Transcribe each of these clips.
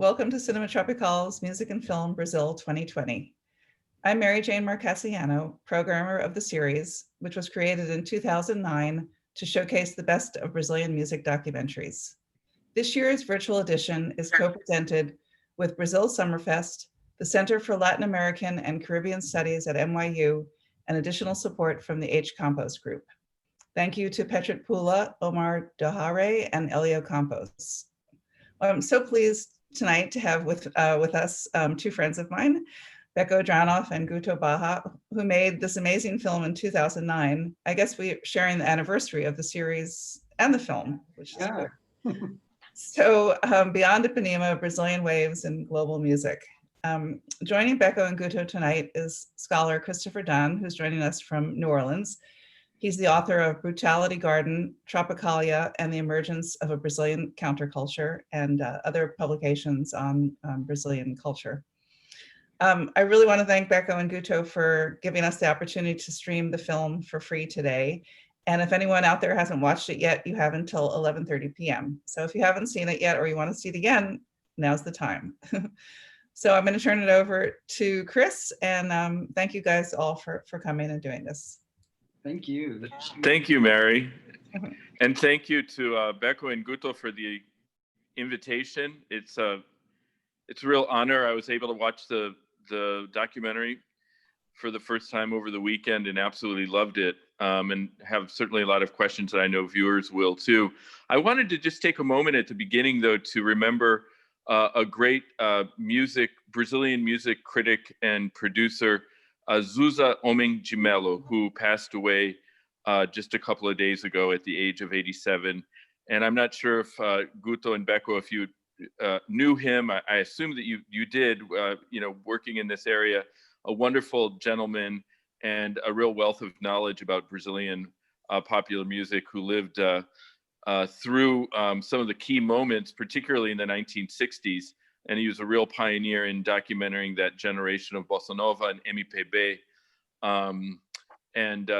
Welcome to Cinema Tropical's Music and Film Brazil 2020. I'm Mary Jane Marcassiano, programmer of the series, which was created in 2009 to showcase the best of Brazilian music documentaries. This year's virtual edition is co-presented with Brazil Summerfest, the Center for Latin American and Caribbean Studies at NYU, and additional support from the H. Campos Group. Thank you to Petrit Pula, Omar Dohare, and Elio Campos. I'm so pleased tonight to have with us two friends of mine, Béco Dranoff and Guto Barra, who made this amazing film in 2009. I guess we're sharing the anniversary of the series and the film, which is cool. So Beyond Ipanema, Brazilian Waves in Global Music. Joining Béco and Guto tonight is scholar Christopher Dunn, who's joining us from New Orleans. He's the author of Brutality Garden, Tropicalia, and the Emergence of a Brazilian Counterculture, and other publications on Brazilian culture. I really want to thank Béco and Guto for giving us the opportunity to stream the film for free today. And if anyone out there hasn't watched it yet, you have until 11:30 p.m. So if you haven't seen it yet or you want to see it again, now's the time. So I'm going to turn it over to Chris, and thank you guys all for coming and doing this. Thank you. Thank you, Mary. And thank you to Béco and Guto for the invitation. It's a real honor. I was able to watch the documentary for the first time over the weekend and absolutely loved it, and have certainly a lot of questions that I know viewers will too. I wanted to just take a moment at the beginning, though, to remember a great Brazilian music critic and producer, Zusa Homem de Melo, who passed away just a couple of days ago at the age of 87. And I'm not sure if Guto and Béco, if you knew him. I assume that you did, working in this area. A wonderful gentleman and a real wealth of knowledge about Brazilian popular music, who lived through some of the key moments, particularly in the 1960s. And he was a real pioneer in documenting that generation of bossa nova and MPB.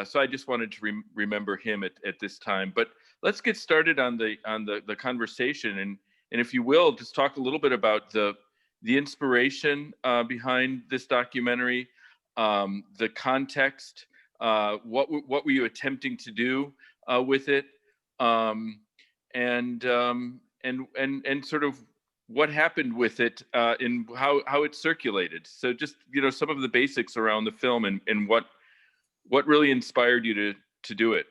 So I just wanted to remember him at this time. But let's get started on the conversation, and if you will, just talk a little bit about the inspiration behind this documentary, the context, what were you attempting to do with it, and sort of what happened with it, and how it circulated. So just, some of the basics around the film and what really inspired you to do it.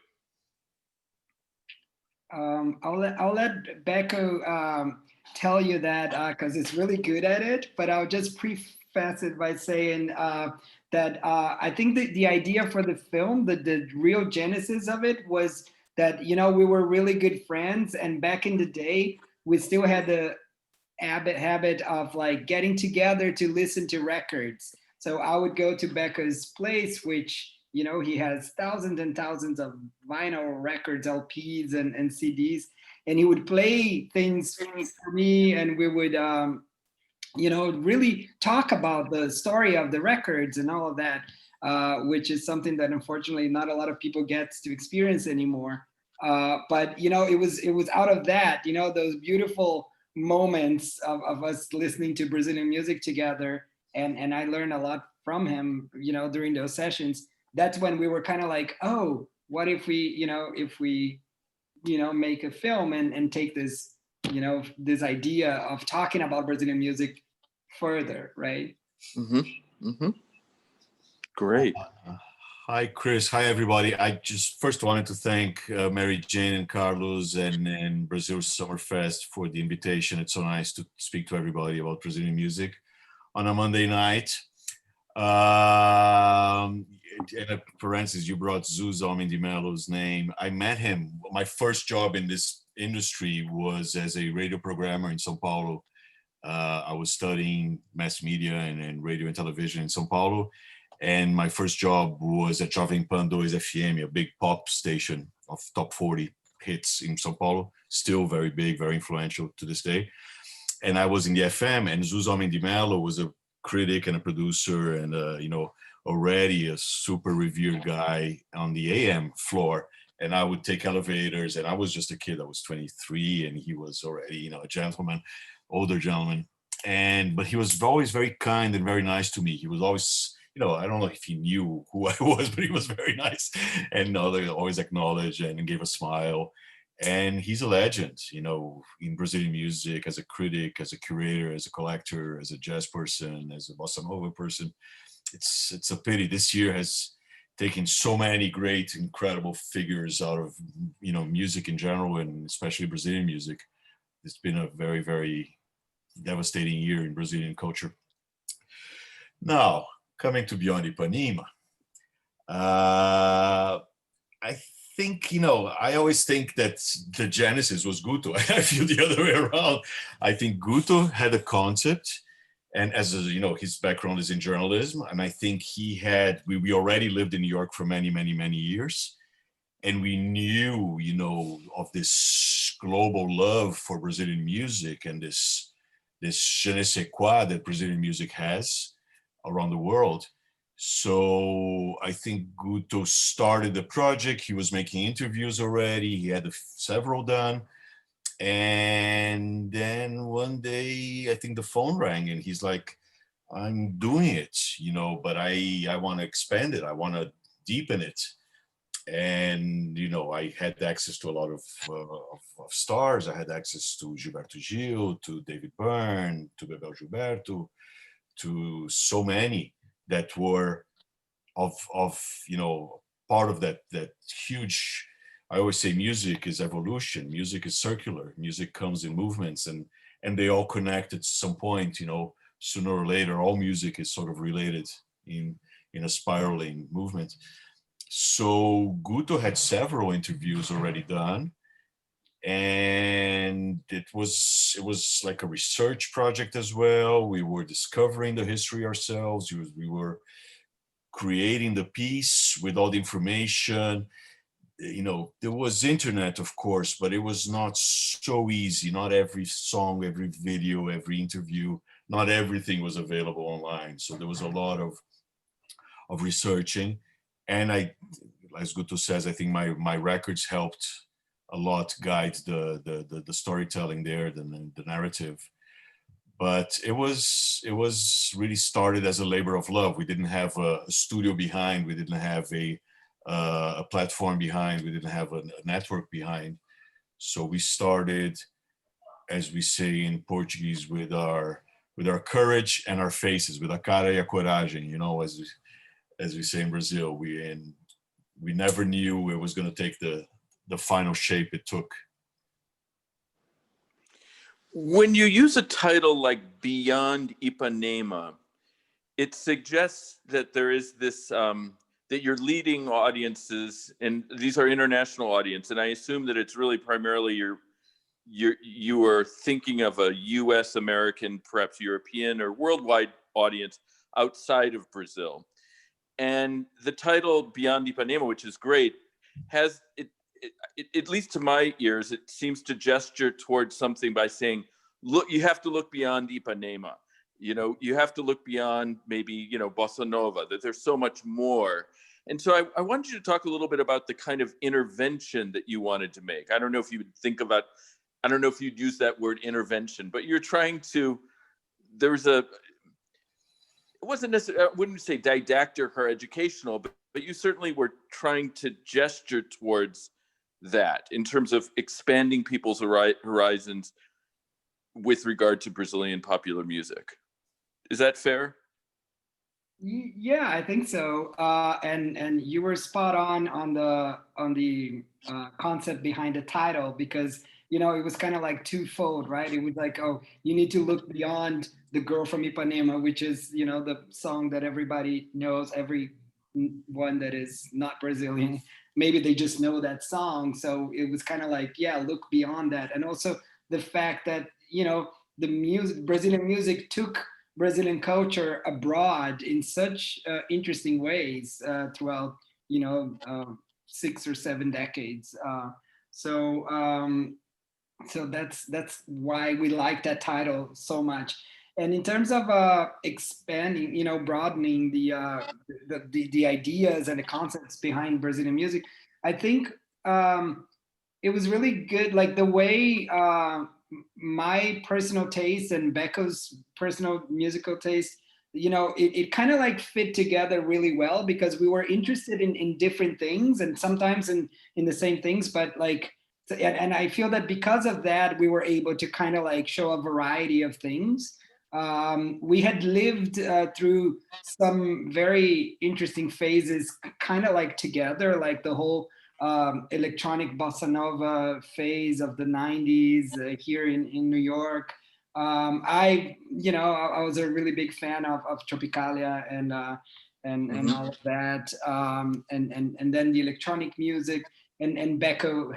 I'll let Béco tell you that, because it's really good at it, but I'll just preface it by saying that I think that the idea for the film, the real genesis of it, was that, we were really good friends, and back in the day, we still had the habit of like getting together to listen to records. So I would go to Béco's place, which, he has thousands and thousands of vinyl records, LPs and CDs, and he would play things for me, and we would, really talk about the story of the records and all of that, which is something that unfortunately not a lot of people get to experience anymore. But it was out of that, those beautiful moments of us listening to Brazilian music together, and I learned a lot from him, during those sessions. That's when we were kind of like, oh, what if we make a film and take this, this idea of talking about Brazilian music further, right? Mm-hmm. Mm-hmm. Great. Hi, Chris. Hi, everybody. I just first wanted to thank Mary Jane and Carlos and Brazil Summerfest for the invitation. It's so nice to speak to everybody about Brazilian music on a Monday night. In a parenthesis, you brought Zusa Homem de Melo's name. I met him. My first job in this industry was as a radio programmer in São Paulo. I was studying mass media and radio and television in São Paulo. And my first job was at Jovem Pan 2 FM, a big pop station of top 40 hits in São Paulo, still very big, very influential to this day. And I was in the FM, and Zusa Homem de Melo was a critic and a producer and, already a super revered guy on the AM floor. And I would take elevators, and I was just a kid. I was 23, and he was already, a gentleman, older gentleman. but he was always very kind and very nice to me. He was always, I don't know if he knew who I was, but he was very nice and always acknowledged and gave a smile. And he's a legend, in Brazilian music, as a critic, as a curator, as a collector, as a jazz person, as a bossa nova person. It's a pity. This year has taken so many great, incredible figures out of, music in general, and especially Brazilian music. It's been a very, very devastating year in Brazilian culture. Now, coming to Beyond Ipanema, I think, I always think that the genesis was Guto. I feel the other way around. I think Guto had a concept, and his background is in journalism, and I think we already lived in New York for many, many, many years, and we knew, of this global love for Brazilian music and this je ne sais quoi that Brazilian music has around the world. So I think Guto started the project. He was making interviews already. He had several done. And then one day, I think the phone rang and he's like, I'm doing it, but I want to expand it. I want to deepen it. And, I had access to a lot of stars. I had access to Gilberto Gil, to David Byrne, to Bebel Gilberto, to so many that were of part of that huge. I always say music is evolution. Music is circular. Music comes in movements, and they all connect at some point. Sooner or later, all music is sort of related in a spiraling movement. So Guto had several interviews already done, and it was like a research project as well. We were discovering the history ourselves. We were creating the piece with all the information. There was internet, of course, but it was not so easy. Not every song, every video, every interview, not everything was available online. So there was a lot of researching. And as Guto says, I think my records helped a lot guide the storytelling there, the narrative. But it was really started as a labor of love. We didn't have a studio behind. We didn't have a platform behind. We didn't have a network behind. So we started, as we say in Portuguese, with our courage and our faces, with a cara e a coragem, as we say in Brazil. We never knew it was going to take the final shape it took. When you use a title like Beyond Ipanema, it suggests that there is this, that you're leading audiences, and these are international audience, and I assume that it's really primarily you are thinking of a US, American, perhaps European or worldwide audience outside of Brazil. And the title Beyond Ipanema, which is great, has it, at least to my ears, it seems to gesture towards something by saying, look, you have to look beyond Ipanema. You have to look beyond maybe, bossa nova, that there's so much more. And so I want you to talk a little bit about the kind of intervention that you wanted to make. I don't know if you would think about, I don't know if you'd use that word intervention, but you're trying to, it wasn't necessarily, I wouldn't say didactic or educational, but you certainly were trying to gesture towards that in terms of expanding people's horizons with regard to Brazilian popular music. Is that fair? Yeah, I think so. And you were spot on the concept behind the title, because it was kind of like twofold, right? It was like, oh, you need to look beyond the girl from Ipanema, which is the song that everybody knows, everyone that is not Brazilian, maybe they just know that song. So it was kind of like, yeah, look beyond that. And also the fact that the music, Brazilian music, took Brazilian culture abroad in such interesting ways throughout 6 or 7 decades. So that's why we like that title so much. And in terms of expanding, broadening the ideas and the concepts behind Brazilian music, I think it was really good, like the way my personal taste and Béco's personal musical taste, you know, it kind of like fit together really well because we were interested in different things and sometimes in the same things, but like, and I feel that because of that, we were able to kind of like show a variety of things. We had lived through some very interesting phases, kind of like together, like the whole electronic bossa nova phase of the 90s here in New York. I was a really big fan of Tropicalia and all of that, and then the electronic music and Béco,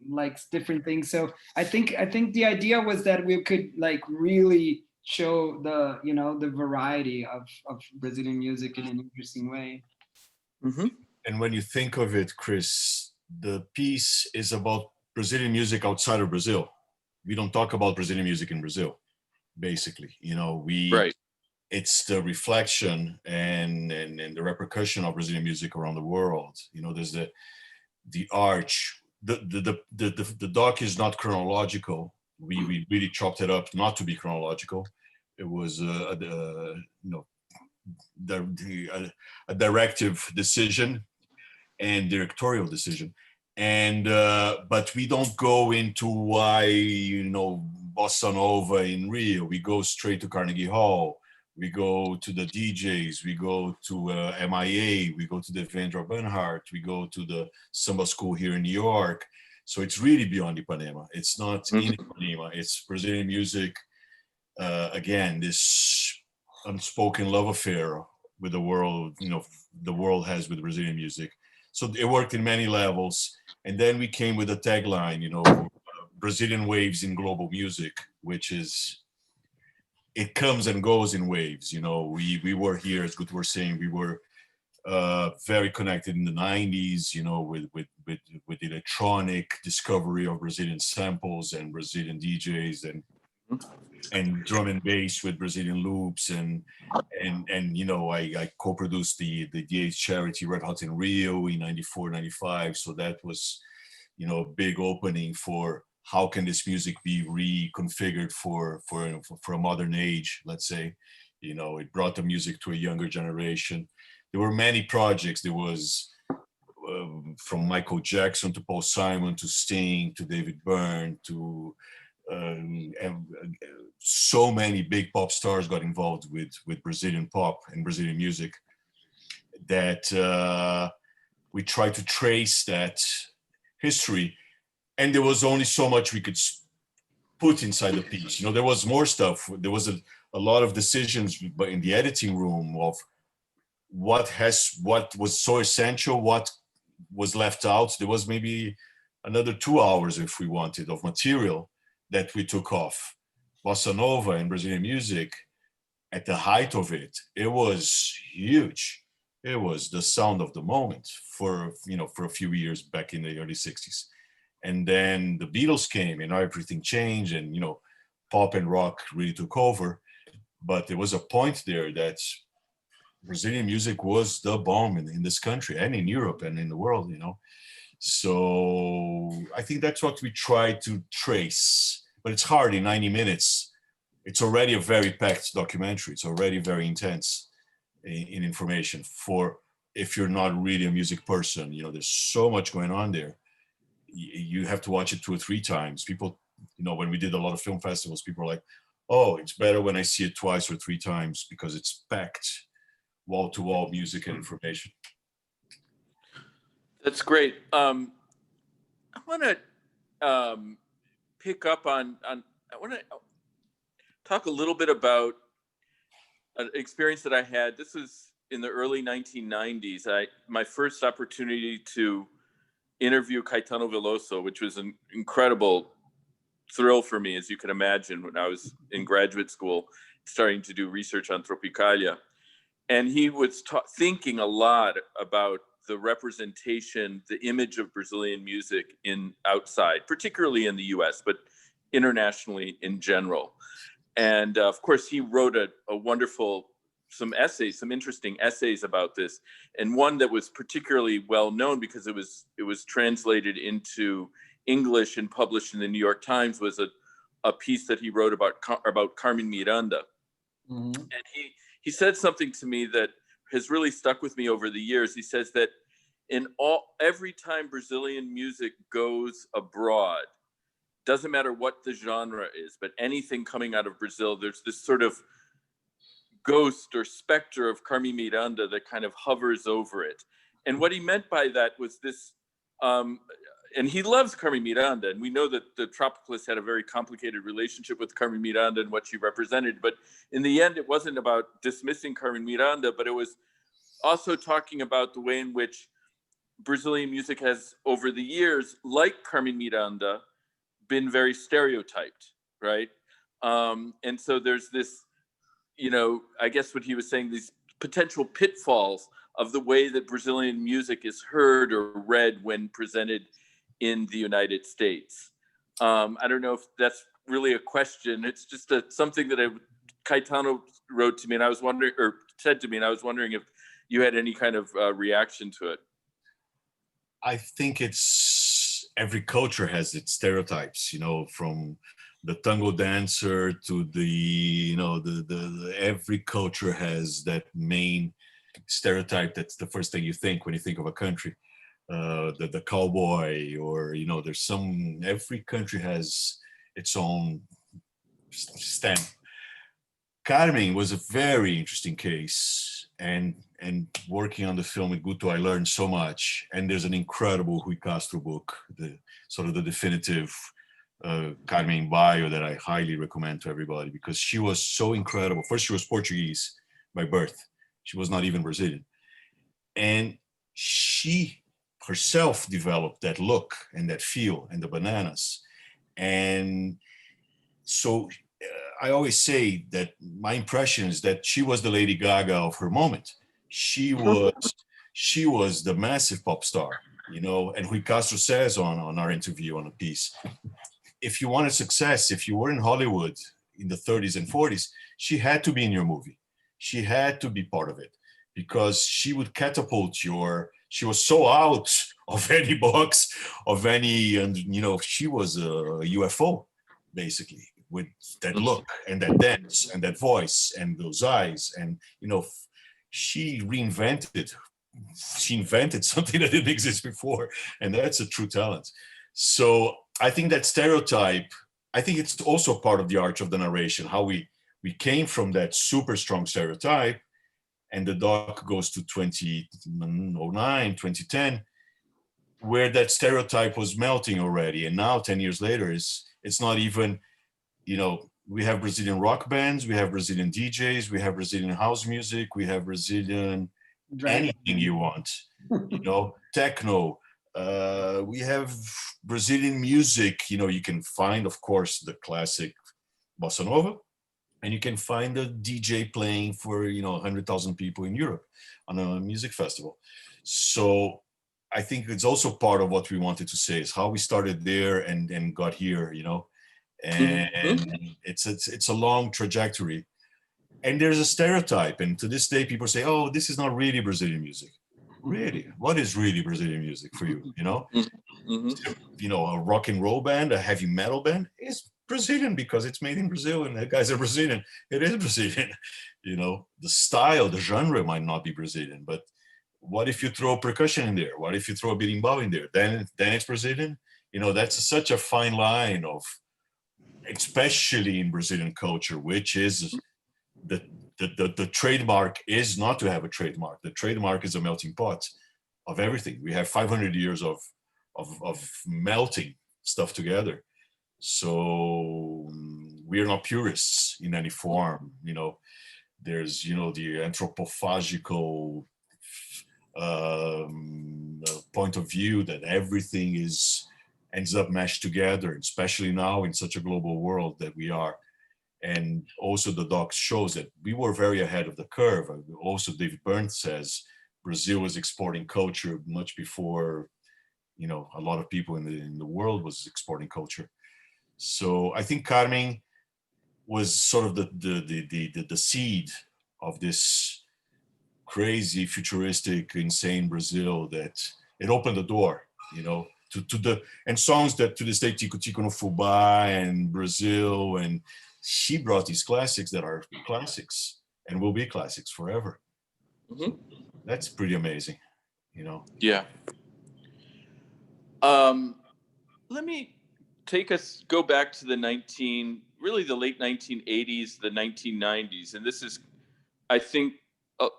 likes different things. So I think the idea was that we could like really show the variety of Brazilian music in an interesting way. Mm-hmm. And when you think of it, Chris, the piece is about Brazilian music outside of Brazil. We don't talk about Brazilian music in Brazil, basically. Right. It's the reflection and the repercussion of Brazilian music around the world. There's the arch. The doc is not chronological. We really chopped it up not to be chronological. It was a directive decision and directorial decision, and but we don't go into why bossa nova in Rio. We go straight to Carnegie Hall. We go to the DJs. We go to MIA. We go to the Vendra Bernhardt. We go to the samba school here in New York. So it's really beyond Ipanema. It's not in Ipanema. It's Brazilian music. Again, this unspoken love affair with the world, the world has with Brazilian music. So it worked in many levels. And then we came with a tagline, Brazilian waves in global music, which is, it comes and goes in waves. We were here, as Guto was saying, we were very connected in the 90s, with electronic discovery of Brazilian samples and Brazilian DJs and drum and bass with Brazilian loops and I co-produced the DH charity Red Hot in Rio in 94, 95. So that was, a big opening for how can this music be reconfigured for a modern age, let's say. It brought the music to a younger generation. There were many projects. There was from Michael Jackson to Paul Simon to Sting to David Byrne to so many big pop stars got involved with Brazilian pop and Brazilian music that we tried to trace that history. And there was only so much we could put inside the piece. There was more stuff. There was a lot of decisions in the editing room of what was so essential, what was left out. There was maybe another 2 hours, if we wanted, of material that we took off. Bossa Nova and Brazilian music, at the height of it, it was huge. It was the sound of the moment for a few years back in the early 60s. And then the Beatles came and everything changed and, pop and rock really took over. But there was a point there that Brazilian music was the bomb in this country and in Europe and in the world, So I think that's what we try to trace. But it's hard in 90 minutes. It's already a very packed documentary. It's already very intense in information for if you're not really a music person. There's so much going on there. You have to watch it 2 or 3 times. People, when we did a lot of film festivals, people are like, oh, it's better when I see it twice or 3 times because it's packed wall-to-wall music and information. That's great. I want to pick up on I want to talk a little bit about an experience that I had. This was in the early 1990s. My first opportunity to interview Caetano Veloso, which was an incredible thrill for me, as you can imagine, when I was in graduate school, starting to do research on Tropicalia. And he was thinking a lot about the representation, the image of Brazilian music outside, particularly in the US, but internationally in general. And of course, he wrote a wonderful, some interesting essays about this. And one that was particularly well known because it was translated into English and published in the New York Times was a a piece that he wrote about Carmen Miranda. Mhm. And he said something to me that has really stuck with me over the years. He says that every time Brazilian music goes abroad, doesn't matter what the genre is, but anything coming out of Brazil, there's this sort of ghost or specter of Carmen Miranda that kind of hovers over it. And what he meant by that was this, and he loves Carmen Miranda, and we know that the Tropicalists had a very complicated relationship with Carmen Miranda and what she represented, but in the end, it wasn't about dismissing Carmen Miranda, but it was also talking about the way in which Brazilian music has, over the years, like Carmen Miranda, been very stereotyped, right? And so there's this, I guess what he was saying, these potential pitfalls of the way that Brazilian music is heard or read when presented in the United States. I don't know if that's really a question. It's just something that Caetano wrote to me, and I was wondering, or said to me, and I was wondering if you had any kind of reaction to it. I think it's every culture has its stereotypes, from the tango dancer to the every culture has that main stereotype. That's the first thing you think when you think of a country. The cowboy, or every country has its own stamp. Carmen was a very interesting case, and working on the film with Guto, I learned so much. And there's an incredible Rui Castro book, the definitive Carmen bio, that I highly recommend to everybody, because she was so incredible. First, she was Portuguese by birth. She was not even Brazilian. And she herself developed that look and that feel and the bananas. And so I always say that my impression is that she was the Lady Gaga of her moment. She was the massive pop star, and Rui Castro says on our interview on a piece, if you wanted success, if you were in Hollywood in the 30s and 40s, she had to be in your movie. She had to be part of it, because she would catapult she was so out of any box, of any, and she was a UFO, basically, with that look and that dance and that voice and those eyes. And, she invented something that didn't exist before. And that's a true talent. So I think that stereotype, I think it's also part of the arch of the narration, how we came from that super strong stereotype, and the doc goes to 2009, 2010, where that stereotype was melting already. And now 10 years later, it's not even, we have Brazilian rock bands, we have Brazilian DJs, we have Brazilian house music, we have Brazilian anything you want, techno. We have Brazilian music, you can find, of course, the classic bossa nova, and you can find a DJ playing for, 100,000 people in Europe on a music festival. So I think it's also part of what we wanted to say, is how we started there and got here, and it's a long trajectory. And there's a stereotype. And to this day, people say, oh, this is not really Brazilian music. Really? What is really Brazilian music for you? A rock and roll band, a heavy metal band is Brazilian because it's made in Brazil and the guys are Brazilian. It is Brazilian. The style, the genre might not be Brazilian, but what if you throw percussion in there? What if you throw a berimbau in there? Then it's Brazilian. That's such a fine line of, especially in Brazilian culture, which is the trademark is not to have a trademark. The trademark is a melting pot of everything. We have 500 years of melting stuff together. So we're not purists in any form. There's, the anthropophagical point of view that everything ends up meshed together, especially now in such a global world that we are. And also the doc shows that we were very ahead of the curve. Also, David Byrne says Brazil was exporting culture much before, a lot of people in the world was exporting culture. So I think Carmen was sort of the seed of this crazy, futuristic, insane Brazil, that it opened the door, to to the, and songs that to this day, Tico Tico no Fubá and Brazil, and she brought these classics that are classics and will be classics forever. Mhm. That's pretty amazing, you know. Yeah. Let me go back to the late 1980s, the 1990s. And this is, I think,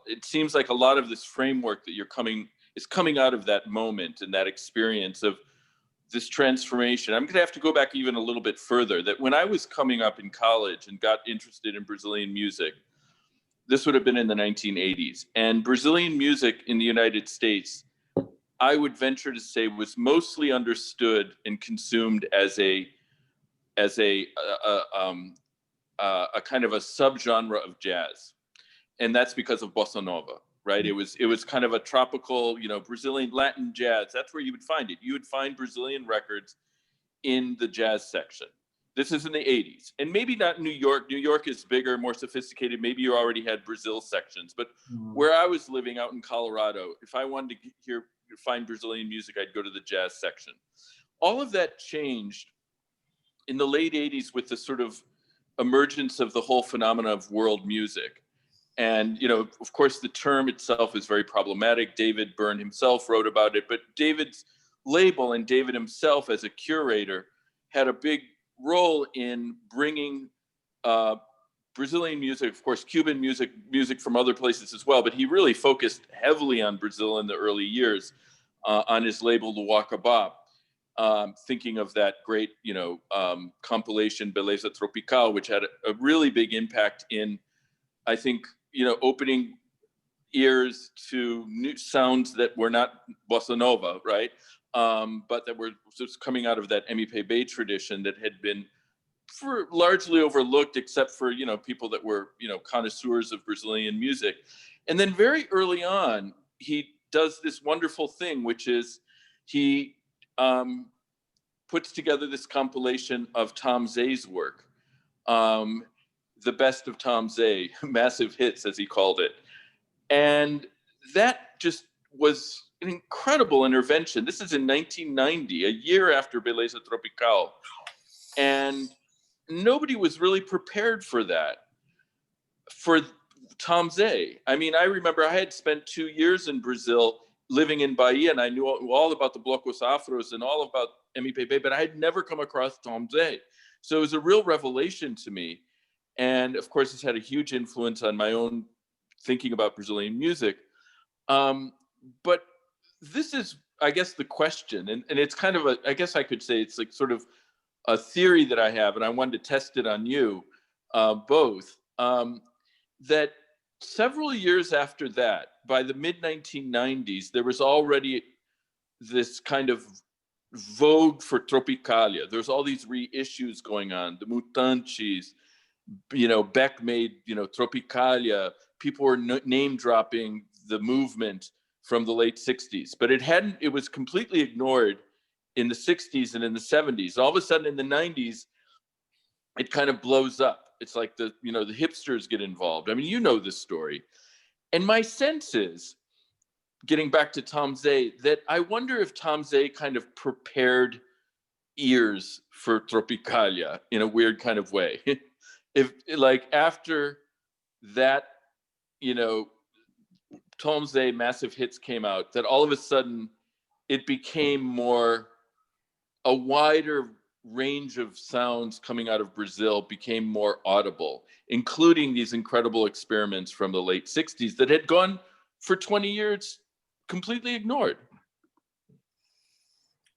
it seems like a lot of this framework that is coming out of that moment and that experience of this transformation. I'm going to have to go back even a little bit further, that when I was coming up in college and got interested in Brazilian music, this would have been in the 1980s. And Brazilian music in the United States, I would venture to say, was mostly understood and consumed as a kind of a subgenre of jazz, and that's because of bossa nova, right? It was kind of a tropical, Brazilian Latin jazz. That's where you would find it. You would find Brazilian records in the jazz section. This is in the 80s, and maybe not New York. New York is bigger, more sophisticated. Maybe you already had Brazil sections, but where I was living out in Colorado, if I wanted to find Brazilian music, I'd go to the jazz section. All of that changed in the late 80s with the sort of emergence of the whole phenomena of world music. And, of course, the term itself is very problematic. David Byrne himself wrote about it, but David's label and David himself as a curator had a big role in bringing Brazilian music, of course, Cuban music from other places as well, but he really focused heavily on Brazil in the early years on his label, Luwaka Bop, thinking of that great, compilation, Beleza Tropical, which had a really big impact in, I think, opening ears to new sounds that were not bossa nova, right? But that were just coming out of that MPB tradition that had been largely overlooked, except for, people that were, connoisseurs of Brazilian music. And then very early on, he does this wonderful thing, which is he puts together this compilation of Tom Zay's work, the best of Tom Zay, massive hits, as he called it. And that just was an incredible intervention. This is in 1990, a year after Beleza Tropical. And nobody was really prepared for that, for Tom Zay. I mean, I remember I had spent 2 years in Brazil living in Bahia, and I knew all about the Blocos Afros and all about MPB, but I had never come across Tom Zay. So it was a real revelation to me. And of course, it's had a huge influence on my own thinking about Brazilian music. But this is, I guess, the question. And it's kind of I guess I could say it's like sort of a theory that I have, and I wanted to test it on you both, that several years after that, by the mid-1990s, there was already this kind of vogue for Tropicalia. There's all these reissues going on, the Mutantes, Beck made, Tropicalia. People were name dropping the movement from the late 60s, but it was completely ignored in the 60s and in the 70s. All of a sudden in the 90s, it kind of blows up. It's like the hipsters get involved. I mean, you know this story. And my sense is, getting back to Tom Zay, that I wonder if Tom Zay kind of prepared ears for Tropicalia in a weird kind of way. If like after that, Tom Zay massive hits came out, that all of a sudden it became more, a wider range of sounds coming out of Brazil became more audible, including these incredible experiments from the late 60s that had gone for 20 years completely ignored.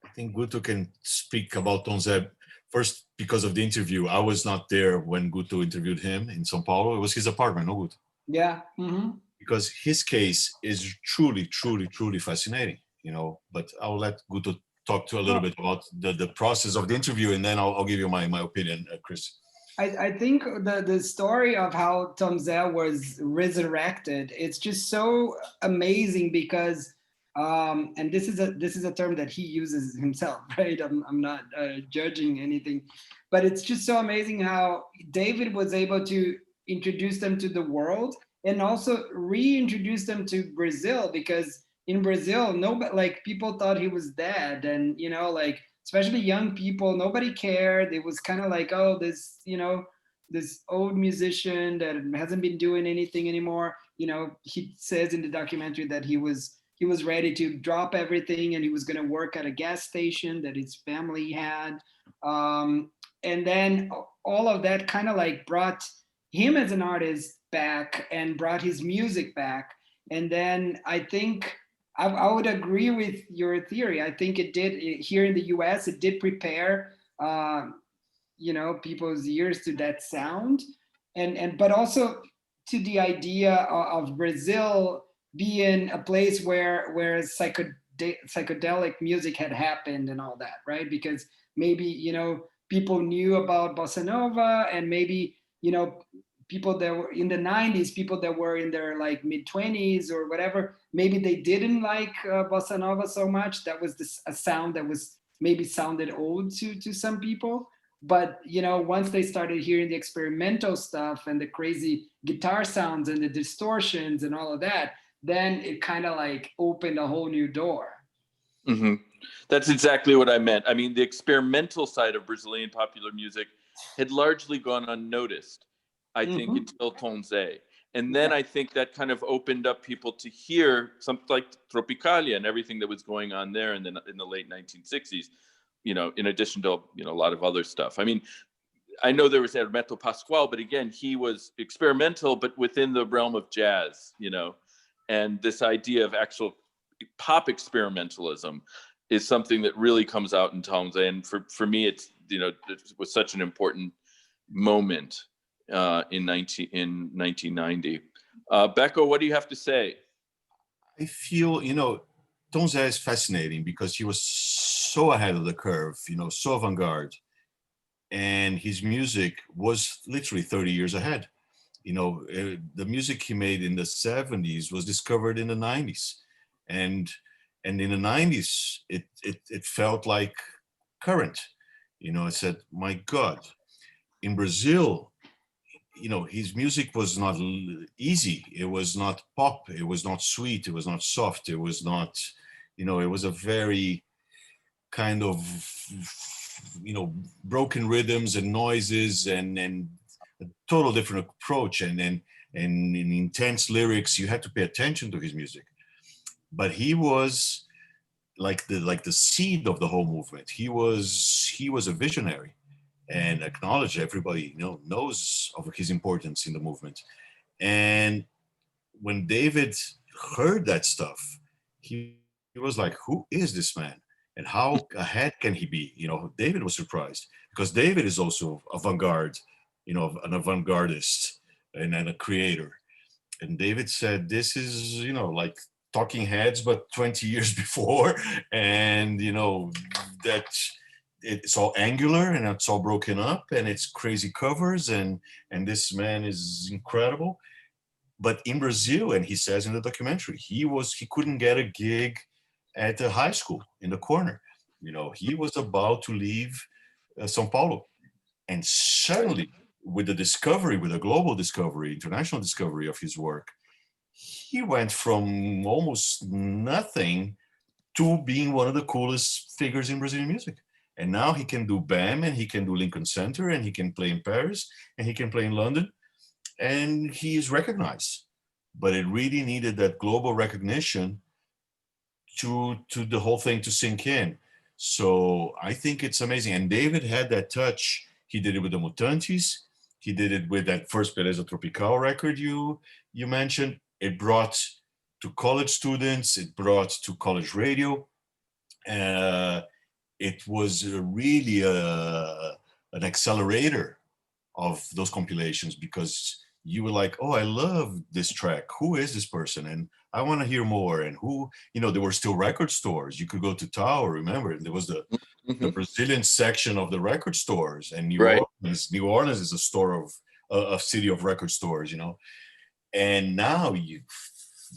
I think Guto can speak about Tom Zé first because of the interview. I was not there when Guto interviewed him in São Paulo. It was his apartment, no, Guto? Yeah. Mm-hmm. Because his case is truly, truly, truly fascinating, but I'll let Guto talk to a little bit about the process of the interview, and then I'll give you my opinion, Chris. I think the story of how Tom Zé was resurrected, it's just so amazing because, and this is a term that he uses himself, right? I'm not judging anything, but it's just so amazing how David was able to introduce them to the world and also reintroduce them to Brazil, because in Brazil, nobody, like, people thought he was dead, and you know, like, especially young people, nobody cared. It was kind of like, oh, this, you know, this old musician that hasn't been doing anything anymore. You know, he says in the documentary that he was ready to drop everything and he was going to work at a gas station that his family had. And then all of that kind of like brought him as an artist back and brought his music back. And then I think I would agree with your theory. I think it did here in the US, it did prepare, you know, people's ears to that sound. And but also to the idea of Brazil being a place where psychedelic music had happened and all that, right? Because maybe, you know, people knew about bossa nova, and maybe, you know, people that were in the 90s, people that were in their like mid 20s or whatever, maybe they didn't like bossa nova so much. That was a sound that was maybe sounded old to some people. But you know, once they started hearing the experimental stuff and the crazy guitar sounds and the distortions and all of that, then it kind of like opened a whole new door. Mm-hmm. That's exactly what I meant. I mean, the experimental side of Brazilian popular music had largely gone unnoticed, I think, until Tonze. And then I think that kind of opened up people to hear something like Tropicalia and everything that was going on there in the late 1960s, you know, in addition to, you know, a lot of other stuff. I mean, I know there was Hermeto Pascoal, but again, he was experimental, but within the realm of jazz, you know, and this idea of actual pop experimentalism is something that really comes out in Tonze. And for me, it's, you know, it was such an important moment in 1990. Béco, what do you have to say? I feel, you know, Tonze is fascinating because he was so ahead of the curve, you know, so avant-garde. And his music was literally 30 years ahead. You know, the music he made in the 70s was discovered in the 90s. And in the 90s, it felt like current. You know, I said, my God, in Brazil, you know, his music was not easy. It was not pop. It was not sweet. It was not soft. It was not, you know, it was a very kind of, you know, broken rhythms and noises and a total different approach and in intense lyrics. You had to pay attention to his music. But he was like the seed of the whole movement. He was a visionary and acknowledged. Everybody, you know, knows of his importance in the movement. And when David heard that stuff, he was like, who is this man? And how ahead can he be? You know, David was surprised because David is also avant-garde, you know, an avant-gardist and a creator. And David said, this is, you know, like Talking Heads, but 20 years before. And, you know, that it's all angular and it's all broken up and it's crazy covers. And this man is incredible. But in Brazil, and he says in the documentary, he couldn't get a gig at a high school in the corner. You know, he was about to leave São Paulo. And suddenly, with the global discovery, international discovery of his work, he went from almost nothing to being one of the coolest figures in Brazilian music. And now he can do BAM, and he can do Lincoln Center, and he can play in Paris, and he can play in London, and he is recognized. But it really needed that global recognition to the whole thing to sink in. So I think it's amazing. And David had that touch. He did it with the Mutantes. He did it with that first Beleza Tropical record you mentioned. It brought to college students. It brought to college radio. It was really an accelerator of those compilations because you were like, oh, I love this track. Who is this person? And I want to hear more. And who, you know, there were still record stores. You could go to Tower, remember? And there was the Brazilian section of the record stores. And New Orleans is a store of a city of record stores, you know. And now you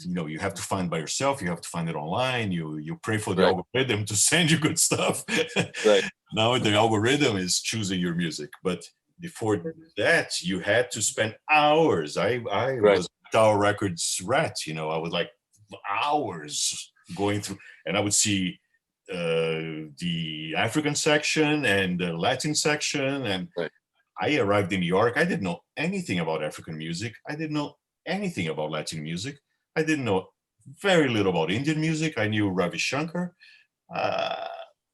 know, you have to find by yourself. You have to find it online. You pray for the algorithm to send you good stuff. Now the algorithm is choosing your music. But before that, you had to spend hours. I was Tower Records rat, you know. I was like hours going through, and I would see the African section and the Latin section. And Right. I arrived in New York. I didn't know anything about African music. I didn't know anything about Latin music. I didn't know very little about Indian music. I knew Ravi Shankar.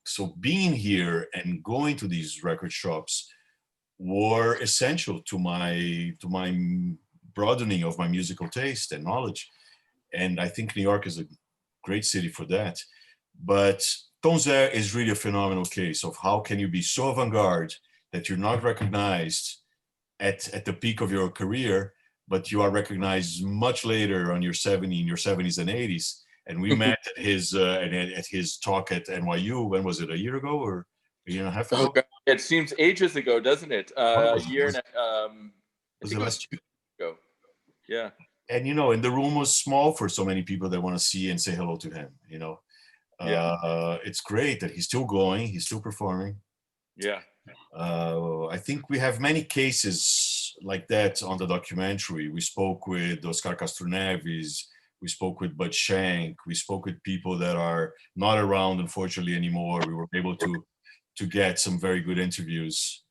So being here and going to these record shops were essential to my broadening of my musical taste and knowledge. And I think New York is a great city for that. But Tom Zé is really a phenomenal case of how can you be so avant-garde that you're not recognized at the peak of your career, but you are recognized much later in your 70s and 80s. And we met at his talk at NYU. When was it? A year ago or a year and a half ago? Oh, God. It seems ages ago, doesn't it? A year and was it last year? Ago. Yeah. And and the room was small for so many people that want to see and say hello to him. Yeah. It's great that he's still going, he's still performing. Yeah. I think we have many cases like that on the documentary. We spoke with Oscar Castro Neves, we spoke with Bud Shank, we spoke with people that are not around, unfortunately, anymore. We were able to get some very good interviews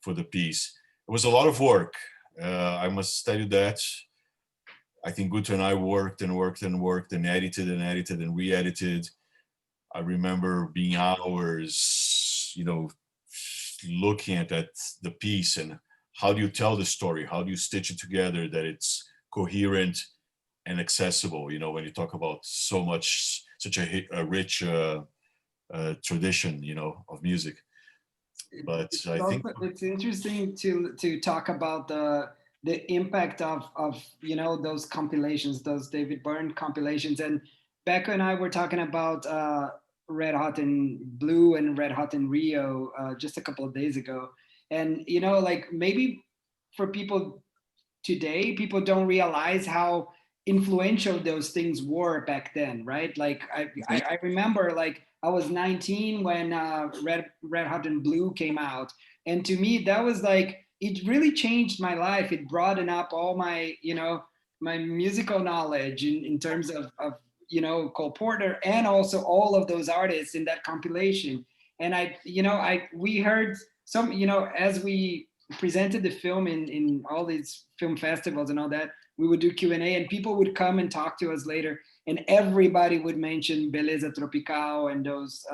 for the piece. It was a lot of work. I must tell you that. I think Guto and I worked and edited and re-edited. I remember being hours, looking at the piece and how do you tell the story? How do you stitch it together that it's coherent and accessible? When you talk about such a rich tradition, of music. But I think it's interesting to talk about the impact of those compilations, those David Byrne compilations. And Béco and I were talking about Red Hot in Blue and Red Hot in Rio just a couple of days ago. And like maybe for people today, people don't realize how influential those things were back then, right? Like I remember, like I was 19 when Red Hot and Blue came out, and to me that was like, it really changed my life. It broadened up all my my musical knowledge in terms of Cole Porter and also all of those artists in that compilation. And we heard some, as we presented the film in all these film festivals and all that, we would do Q&A and people would come and talk to us later, and everybody would mention Beleza Tropical and those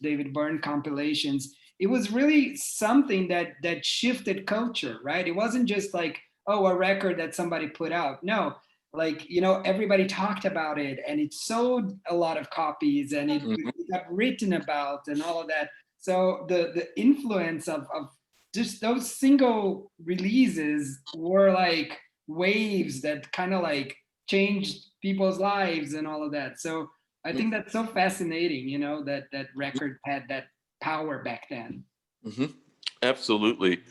David Byrne compilations. It was really something that shifted culture, right? It wasn't just like, oh, a record that somebody put out. No, like, everybody talked about it and it sold a lot of copies and it got written about and all of that. So the influence of just those single releases were like waves that kind of like changed people's lives and all of that. So I think that's so fascinating, that record had that power back then. Mm-hmm. Absolutely.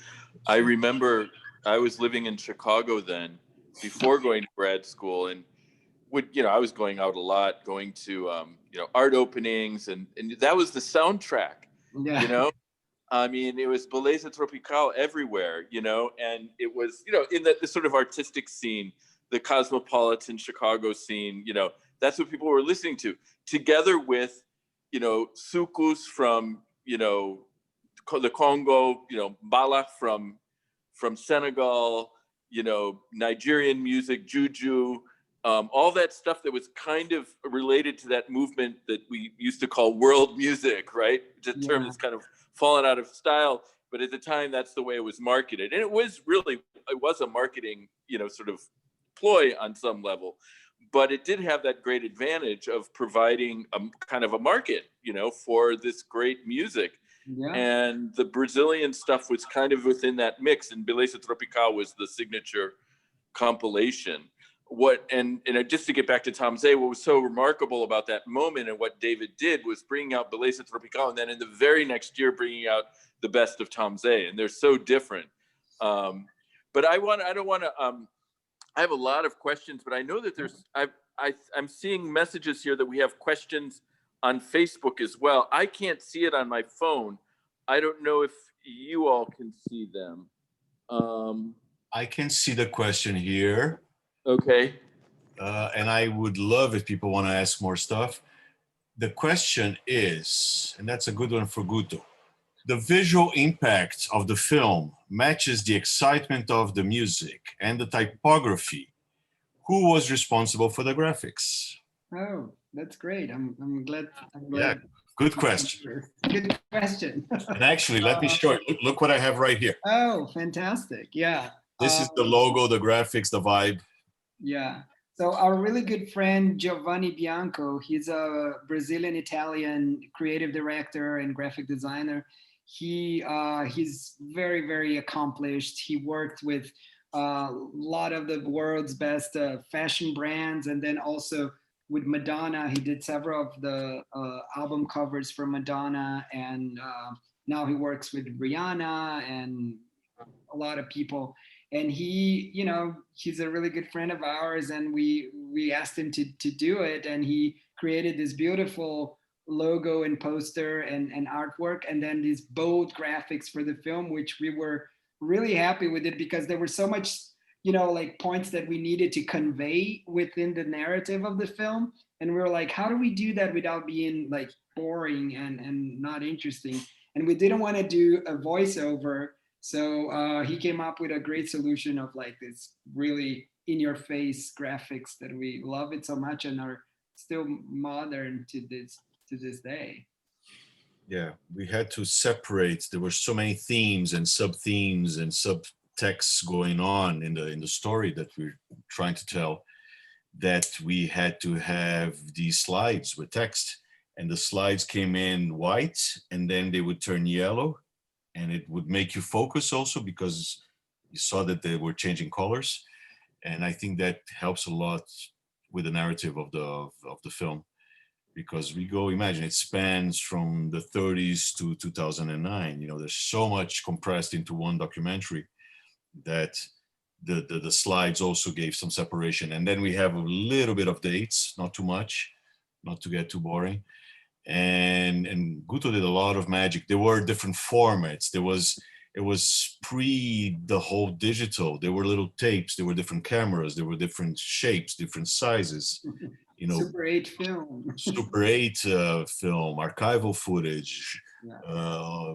I remember I was living in Chicago then, before going to grad school, and I was going out a lot, going to art openings, and that was the soundtrack. Yeah. I mean, it was Beleza Tropical everywhere, and it was, in the sort of artistic scene, the cosmopolitan Chicago scene, that's what people were listening to, together with, soukous from, the Congo, Mbala from Senegal, Nigerian music, juju, all that stuff that was kind of related to that movement that we used to call world music, right? It's a term that's kind of fallen out of style, but at the time, that's the way it was marketed. And it was a marketing, sort of ploy on some level, but it did have that great advantage of providing a kind of a market, for this great music. Yeah. And the Brazilian stuff was kind of within that mix, and Beleza Tropical was the signature compilation. And just to get back to Tom Zé, what was so remarkable about that moment and what David did was bringing out Beleza Tropical, and then in the very next year bringing out the best of Tom Zé, and they're so different. But I have a lot of questions, but I know that I'm seeing messages here that we have questions on Facebook as well. I can't see it on my phone. I don't know if you all can see them. I can see the question here. Okay. And I would love if people want to ask more stuff. The question is, and that's a good one for Guto, the visual impact of the film matches the excitement of the music and the typography. Who was responsible for the graphics? Oh, that's great. I'm glad. I'm Yeah, glad. good question. Good question. And actually, let me show you. Look what I have right here. Oh, fantastic. Yeah. This is the logo, the graphics, the vibe. Yeah. So our really good friend Giovanni Bianco, he's a Brazilian-Italian creative director and graphic designer. He's very, very accomplished. He worked with a lot of the world's best fashion brands, and then also with Madonna. He did several of the album covers for Madonna, and now he works with Rihanna and a lot of people. And he, you know, he's a really good friend of ours, and we asked him to do it, and he created this beautiful logo and poster and artwork, and then these bold graphics for the film, which we were really happy with it because there were so much, you know, like points that we needed to convey within the narrative of the film, and we were like, how do we do that without being like boring and not interesting? And we didn't want to do a voiceover, so he came up with a great solution of like this really in-your-face graphics that we love it so much and are still modern to this day. Yeah, we had to separate. There were so many themes and sub-themes and subtexts going on in the story that we're trying to tell, that we had to have these slides with text, and the slides came in white and then they would turn yellow, and it would make you focus also because you saw that they were changing colors. And I think that helps a lot with the narrative of the film, because we go, imagine it spans from the 30s to 2009. You know, there's so much compressed into one documentary that the slides also gave some separation. And then we have a little bit of dates, not too much, not to get too boring. And Guto did a lot of magic. There were different formats. It was pre the whole digital. There were little tapes. There were different cameras. There were different shapes, different sizes. You know, Super 8 film. Super 8 film, archival footage. Yeah.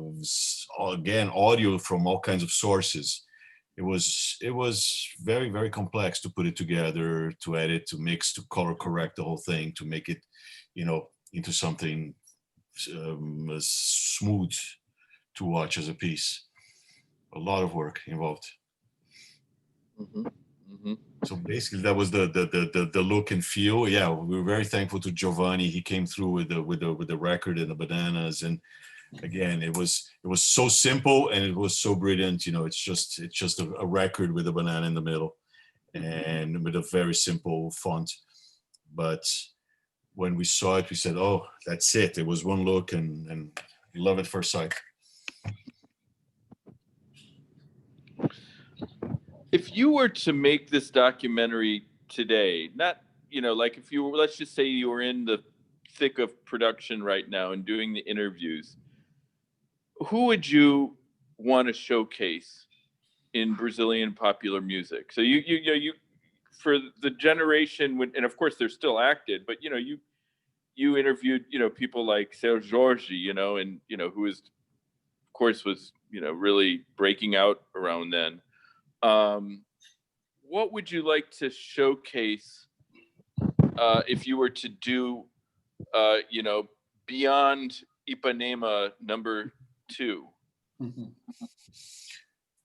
Again, audio from all kinds of sources. It was very, very complex to put it together, to edit, to mix, to color correct the whole thing, to make it, you know, into something smooth to watch as a piece. A lot of work involved. Mm-hmm. Mm-hmm. So basically, that was the look and feel. Yeah, we were very thankful to Giovanni. He came through with the record and the bananas, and again, it was so simple and it was so brilliant. You know, it's just a record with a banana in the middle, and with a very simple font, but when we saw it, we said, "Oh, that's it." It was one look, and love at first sight. If you were to make this documentary today, not, you know, like if you were, let's just say you were in the thick of production right now and doing the interviews, who would you want to showcase in Brazilian popular music? So you for the generation when, and of course they're still active, but you know, you interviewed, you know, people like Seu Jorge, you know, and you know, who is, of course, was, you know, really breaking out around then. What would you like to showcase if you were to do, you know, Beyond Ipanema #2?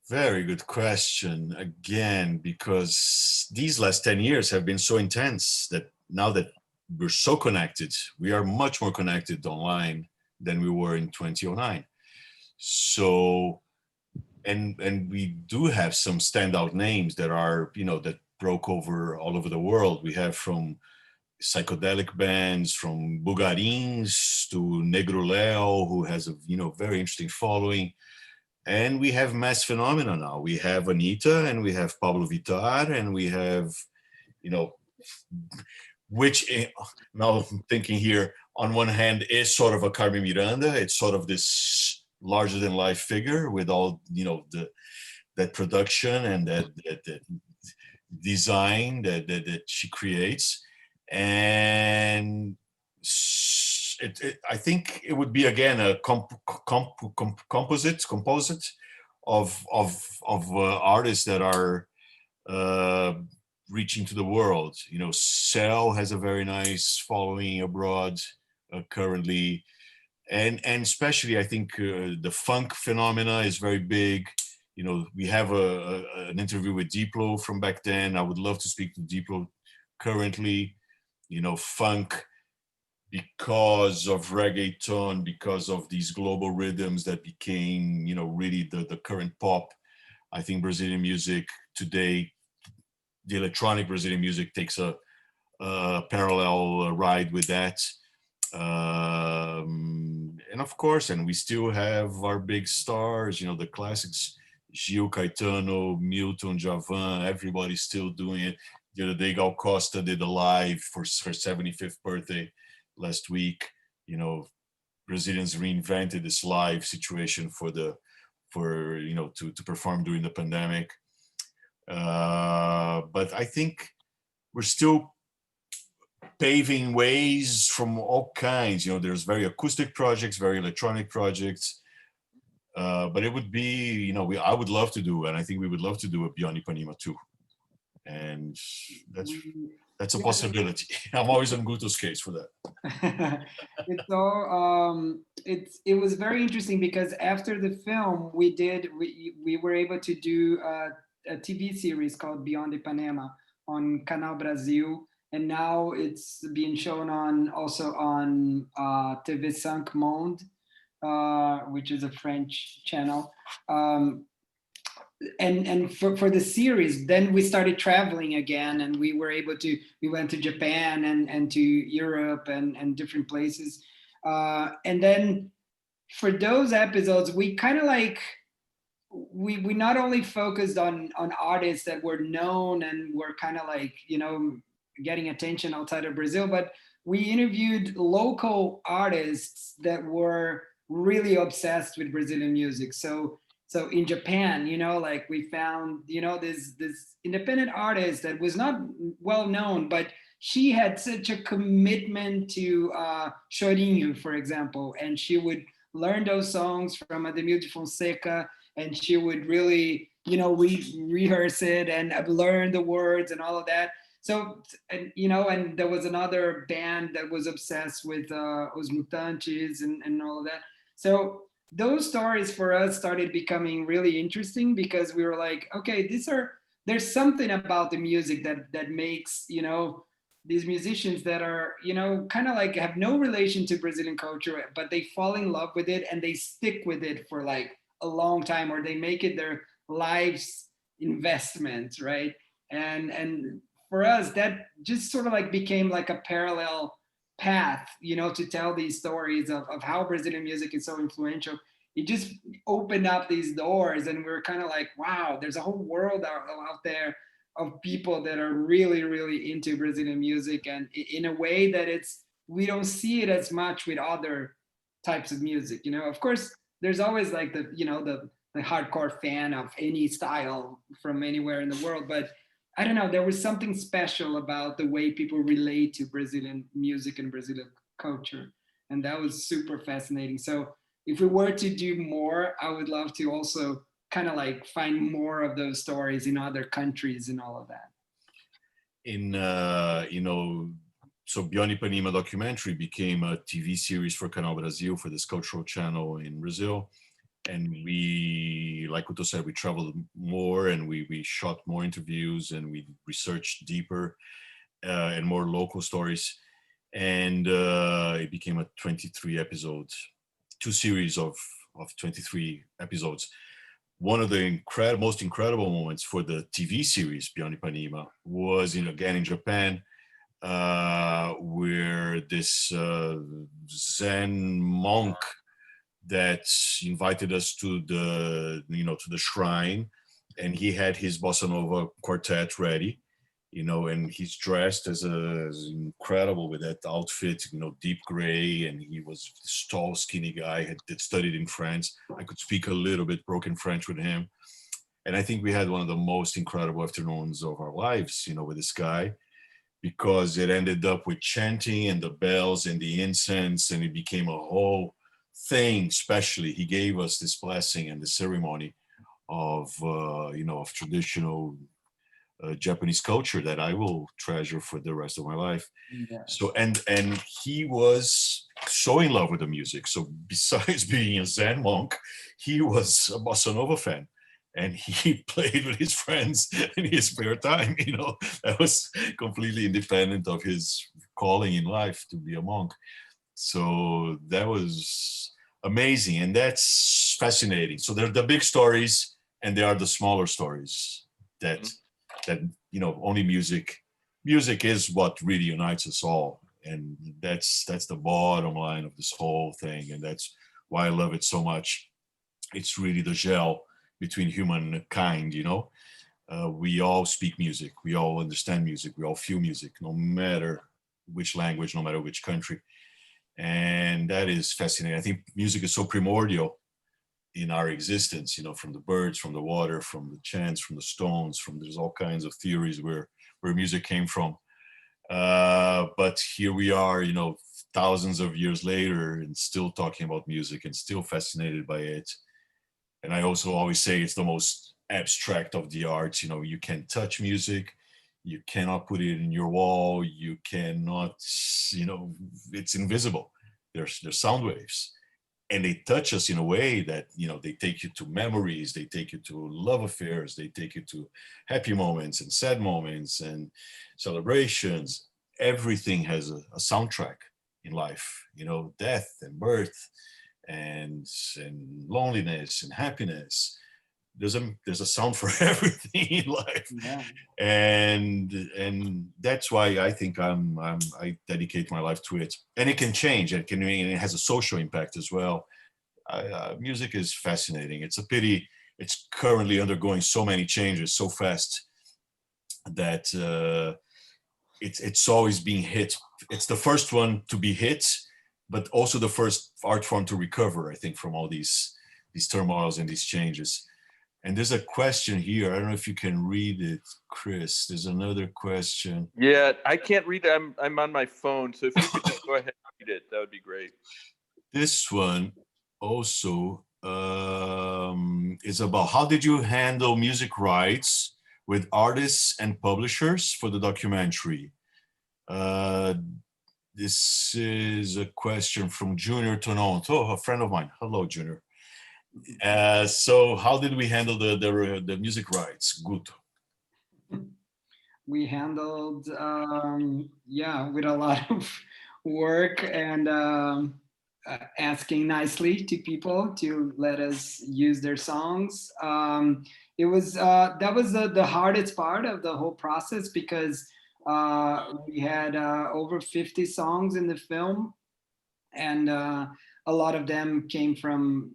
Very good question again, because these last 10 years have been so intense that now that we're so connected, we are much more connected online than we were in 2009. So, and we do have some standout names that are, you know, that broke over all over the world. We have from psychedelic bands, from Bugarins to Negro Leo, who has a, you know, very interesting following. And we have mass phenomena now. We have Anita, and we have Pablo Vittar, and we have, you know, which now I'm thinking here, on one hand is sort of a Carmen Miranda. It's sort of this larger than life figure with all, you know, that production and that design that she creates. And I think it would be again a composite of artists that are reaching to the world. You know, Cell has a very nice following abroad currently, and especially I think the funk phenomena is very big. You know, we have an interview with Diplo from back then. I would love to speak to Diplo currently. You know, funk, because of reggaeton, because of these global rhythms that became, you know, really the current pop. I think Brazilian music today, the electronic Brazilian music takes a parallel ride with that. And of course, and we still have our big stars, you know, the classics, Gil, Caetano, Milton, Javan, everybody's still doing it. The other day, Gal Costa did a live for her 75th birthday last week. You know, Brazilians reinvented this live situation for you know, to perform during the pandemic. But I think we're still paving ways from all kinds. You know, there's very acoustic projects, very electronic projects. But it would be, you know, I would love to do, and I think we would love to do a Beyond Ipanema too. And that's a possibility. I'm always on Guto's case for that. It's all it was very interesting because after the film we were able to do a TV series called Beyond Ipanema on Canal Brasil, and now it's being shown also on TV 5 Monde, which is a French channel. And for the series, then we started traveling again, and we went to Japan and to Europe and different places. And then for those episodes, we kind of like, we not only focused on artists that were known and were kind of like, you know, getting attention outside of Brazil, but we interviewed local artists that were really obsessed with Brazilian music. So in Japan, you know, like we found, you know, this independent artist that was not well known, but she had such a commitment to chorinho, for example, and she would learn those songs from Ademir de Fonseca, and she would really, you know, rehearse it and learn the words and all of that. So, and, you know, and there was another band that was obsessed with Os Mutantes and all of that. So those stories for us started becoming really interesting because we were like, okay, there's something about the music that makes, you know, these musicians that are, you know, kind of like have no relation to Brazilian culture, but they fall in love with it and they stick with it for like a long time, or they make it their life's investment, right? And for us, that just sort of like became like a parallel path, you know, to tell these stories of how Brazilian music is so influential. It just opened up these doors, and we were kind of like, wow, there's a whole world out there of people that are really, really into Brazilian music, and in a way that we don't see it as much with other types of music. You know, of course, there's always like the hardcore fan of any style from anywhere in the world, but I don't know, there was something special about the way people relate to Brazilian music and Brazilian culture, and that was super fascinating. So if we were to do more, I would love to also kind of like find more of those stories in other countries and all of that. You know, so Beyond Ipanema documentary became a TV series for Canal Brasil, for this cultural channel in Brazil. And we, like Guto said, we traveled more, and we shot more interviews, and we researched deeper and more local stories. And it became a 23 episodes, two series of 23 episodes. One of the most incredible moments for the TV series Beyond Ipanema was again in Japan, where this Zen monk that invited us to the shrine, and he had his bossa nova quartet ready, you know, and he's dressed as incredible with that outfit, you know, deep gray, and he was this tall, skinny guy that studied in France. I could speak a little bit broken French with him, and I think we had one of the most incredible afternoons of our lives, you know, with this guy, because it ended up with chanting and the bells and the incense, and it became a whole thing. Especially, he gave us this blessing and the ceremony of of traditional Japanese culture that I will treasure for the rest of my life. Yes. So and he was so in love with the music. So besides being a Zen monk, he was a bossa nova fan, and he played with his friends in his spare time. That was completely independent of his calling in life to be a monk. So that was amazing, and that's fascinating. So there are the big stories, and there are the smaller stories that only music is what really unites us all, and that's the bottom line of this whole thing, and that's why I love it so much. It's really the gel between humankind. We all speak music, we all understand music, we all feel music, no matter which language, no matter which country, and that is fascinating. I think music is so primordial in our existence, from the birds, from the water, from the chants, from the stones, there's all kinds of theories where music came from. But here we are, thousands of years later, and still talking about music and still fascinated by it. And I also always say it's the most abstract of the arts. You can't touch music, you cannot put it in your wall, you cannot, it's invisible. There's sound waves, and they touch us in a way that they take you to memories, they take you to love affairs, they take you to happy moments and sad moments and celebrations. Everything has a soundtrack in life, death and birth and loneliness and happiness. There's a sound for everything in life. Yeah. And that's why I think I dedicate my life to it. And it can change, and it has a social impact as well. Music is fascinating. It's a pity it's currently undergoing so many changes so fast that it's always being hit. It's the first one to be hit, but also the first art form to recover, I think, from all these turmoils and these changes. And there's a question here. I don't know if you can read it, Chris. There's another question. Yeah, I can't read it. I'm on my phone, so if you could just go ahead and read it, that would be great. This one also is about how did you handle music rights with artists and publishers for the documentary? This is a question from Junior Toronto, a friend of mine. Hello, Junior. So how did we handle the music rights, Guto? We handled, with a lot of work and asking nicely to people to let us use their songs. It was that was the hardest part of the whole process, because we had over 50 songs in the film, and a lot of them came from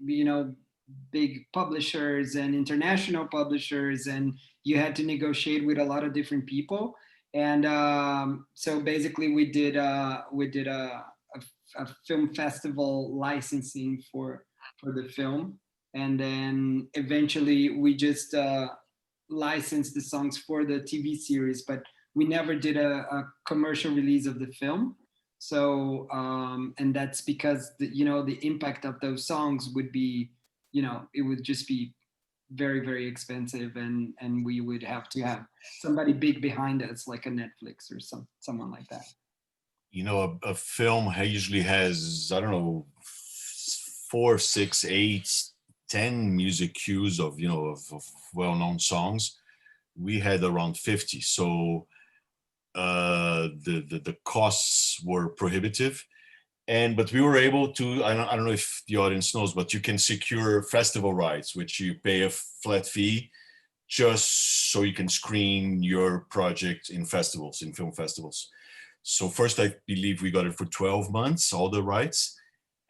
big publishers and international publishers, and you had to negotiate with a lot of different people. And so basically we did a film festival licensing for the film, and then eventually we just licensed the songs for the TV series, but we never did a commercial release of the film. So and that's because the impact of those songs would be, it would just be very, very expensive, and we would have to have somebody big behind us, like a Netflix or someone like that. A film usually has, I don't know, 4, 6, 8, 10 music cues of well-known songs. We had around 50, so the costs were prohibitive. But we were able to, I don't know if the audience knows, but you can secure festival rights, which you pay a flat fee just so you can screen your project in festivals, in film festivals. So first, I believe we got it for 12 months, all the rights.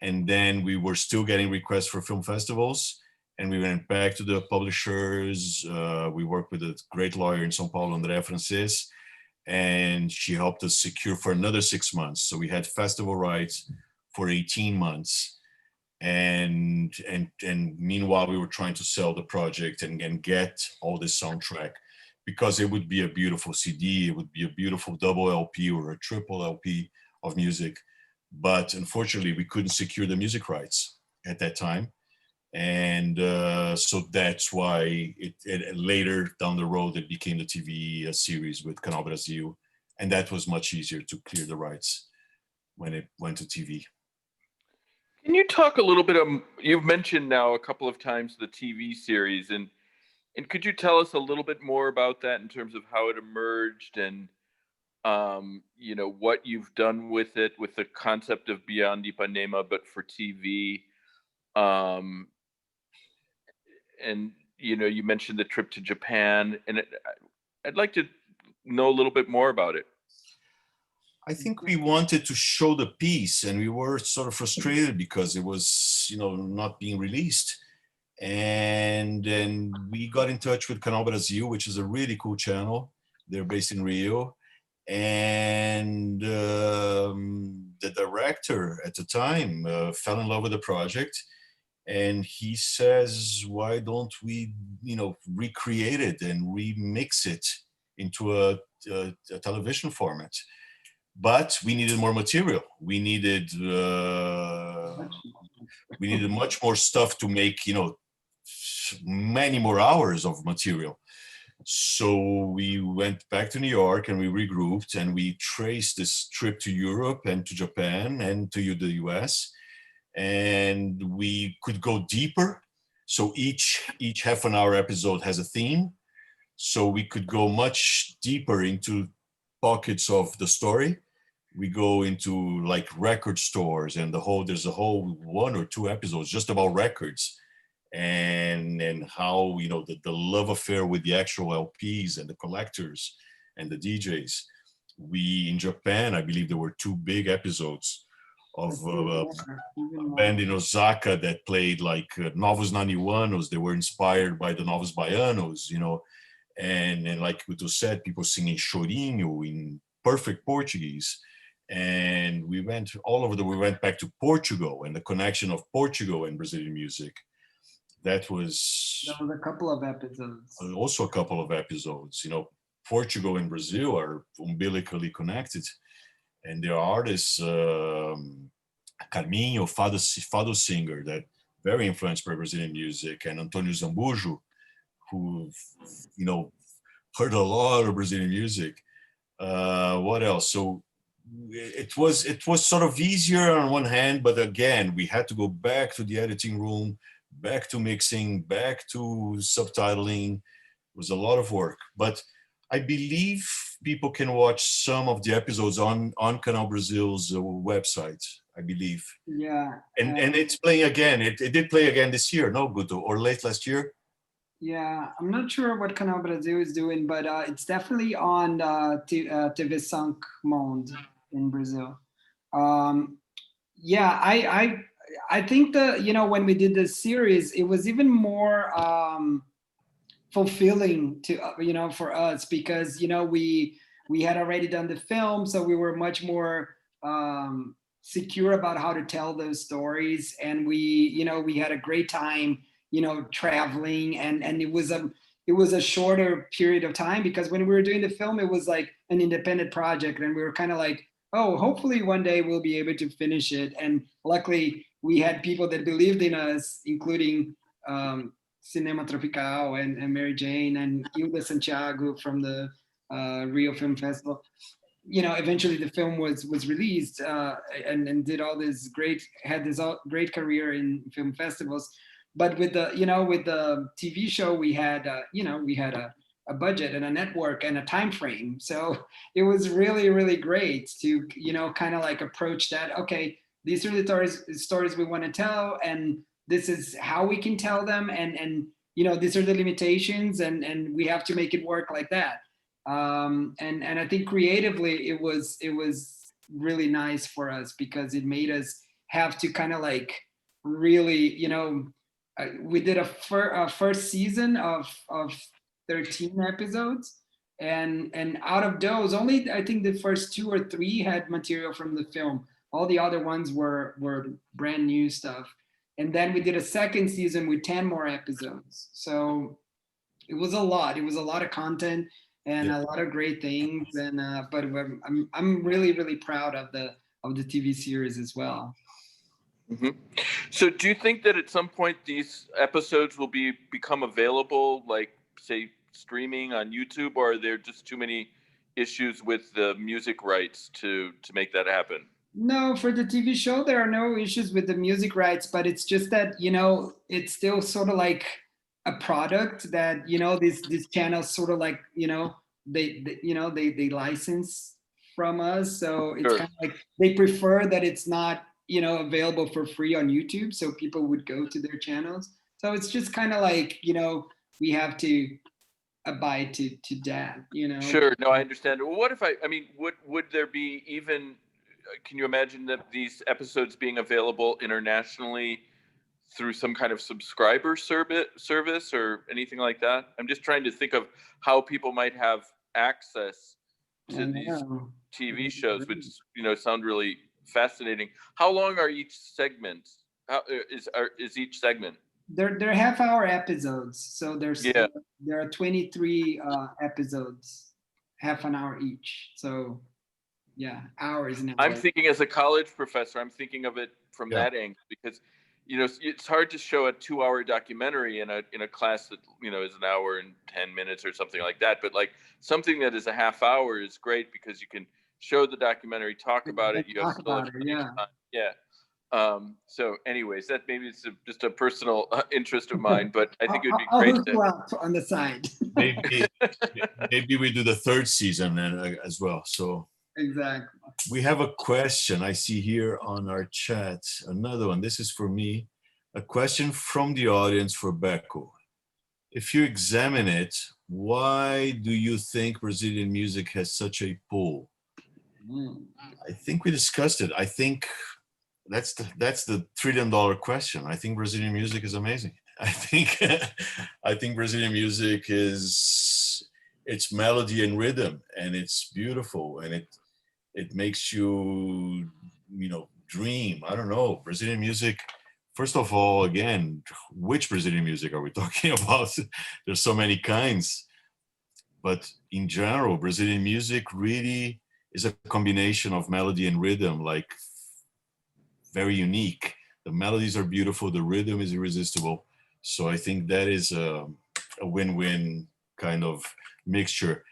And then we were still getting requests for film festivals. And we went back to the publishers. We worked with a great lawyer in São Paulo, Andrea Francis, and she helped us secure for another 6 months. So we had festival rights for 18 months. And meanwhile, we were trying to sell the project and get all this soundtrack, because it would be a beautiful CD, it would be a beautiful double LP or a triple LP of music. But unfortunately, we couldn't secure the music rights at that time. And so that's why it later down the road, it became the TV series with Canal Brasil. And that was much easier to clear the rights when it went to TV. Can you talk a little bit you've mentioned now a couple of times the TV series, and could you tell us a little bit more about that in terms of how it emerged and you know, what you've done with it, with the concept of Beyond Ipanema, but for TV? And you know, you mentioned the trip to Japan, and I'd like to know a little bit more about it. I think we wanted to show the piece, and we were sort of frustrated because it was, you know, not being released. And then we got in touch with Canal Brasil, which is a really cool channel. They're based in Rio. And the director at the time fell in love with the project. And he says, why don't we, you know, recreate it and remix it into a television format? But we needed more material. We needed much more stuff to make, you know, many more hours of material. So we went back to New York and we regrouped and we traced this trip to Europe and to Japan and to the US. And we could go deeper. So each half an hour episode has a theme. So we could go much deeper into pockets of the story. We go into like record stores and there's a whole 1 or 2 episodes just about records and how, you know, the love affair with the actual LPs and the collectors and the DJs. In Japan, I believe there were 2 big episodes of a band in Osaka that played like Novos Naniwanos. They were inspired by the Novos Baianos, you know, and like Guto said, people singing chorinho in perfect Portuguese. And we went all over we went back to Portugal and the connection of Portugal and Brazilian music. That was a couple of episodes. Also a couple of episodes, you know, Portugal and Brazil are umbilically connected. And there are artists, Carminho, fado singer, that very influenced by Brazilian music, and Antonio Zambujo, who, you know, heard a lot of Brazilian music. What else? So it was sort of easier on one hand, but again, we had to go back to the editing room, back to mixing, back to subtitling. It was a lot of work, but I believe people can watch some of the episodes on Canal Brasil's website, I believe. Yeah. And it's playing again. It did play again this year, no, Guto? Or late last year? Yeah, I'm not sure what Canal Brasil is doing, but it's definitely on TV 5 Monde in Brazil. Yeah, I think you know, when we did this series, it was even more fulfilling to, you know, for us, because, you know, we had already done the film, so we were much more secure about how to tell those stories, and you know, we had a great time, you know, traveling, and it was a shorter period of time, because when we were doing the film, it was like an independent project, and we were kind of like, oh, hopefully one day we'll be able to finish it. And luckily we had people that believed in us, including Cinema Tropical and Mary Jane and Hilda Santiago from the Rio Film Festival. You know, eventually the film was released and did all this had this great career in film festivals. But with the, you know, with the TV show, we had, you know, we had a budget and a network and a time frame. So it was really, really great to, you know, kind of like approach that. Okay, these are the stories we want to tell, and this is how we can tell them, and you know, these are the limitations, and we have to make it work like that. And I think creatively it was really nice for us, because it made us have to kind of like really, you know, we did a first season of 13 episodes, and out of those, only I think the first 2 or 3 had material from the film. All the other ones were brand new stuff. And then we did a second season with 10 more episodes. So it was a lot. It was a lot of content and Yeah. a lot of great things. And but I'm really really proud of the TV series as well. Mhm. So do you think that at some point these episodes will become available, like say streaming on YouTube, or are there just too many issues with the music rights to make that happen? No, for the TV show, there are no issues with the music rights, but it's just that, it's still sort of like a product that, these channels sort of like, they license from us. So it's Sure. kind of like they prefer that it's not, available for free on YouTube. So people would go to their channels. So it's just kind of like, we have to abide to that. Sure. No, I understand. Well, what if I mean, would there be even? Can you imagine that these episodes being available internationally through some kind of subscriber service or anything like that? I'm just trying to think of how people might have access to these TV shows, which sound really fascinating. How long are each segment? How is each segment? They're half-hour episodes, so Yeah. there are 23 episodes, half an hour each. So yeah, hours now. I'm thinking as a college professor, I'm thinking of it from that angle because it's hard to show a 2-hour documentary in a class that is an hour and 10 minutes or something like that. But like something that is a half hour is great because you can show the documentary, talk about it. You have yeah. Yeah. So anyways, that maybe it's just a personal interest of mine, but I think it would be I'll great hook you up on the side. Maybe we do the third season as well. So exactly. We have a question I see here on our chat. Another one. This is for me. A question from the audience for Béco. If you examine it, why do you think Brazilian music has such a pull? I think we discussed it. I think that's the $1 trillion question. I think Brazilian music is amazing. I think Brazilian music is it's melody and rhythm, and it's beautiful, and it makes you dream. I don't know. Brazilian music. First of all, again, which Brazilian music are we talking about? There's so many kinds, but in general, Brazilian music really is a combination of melody and rhythm, like very unique. The melodies are beautiful, the rhythm is irresistible. So I think that is a win-win kind of mixture.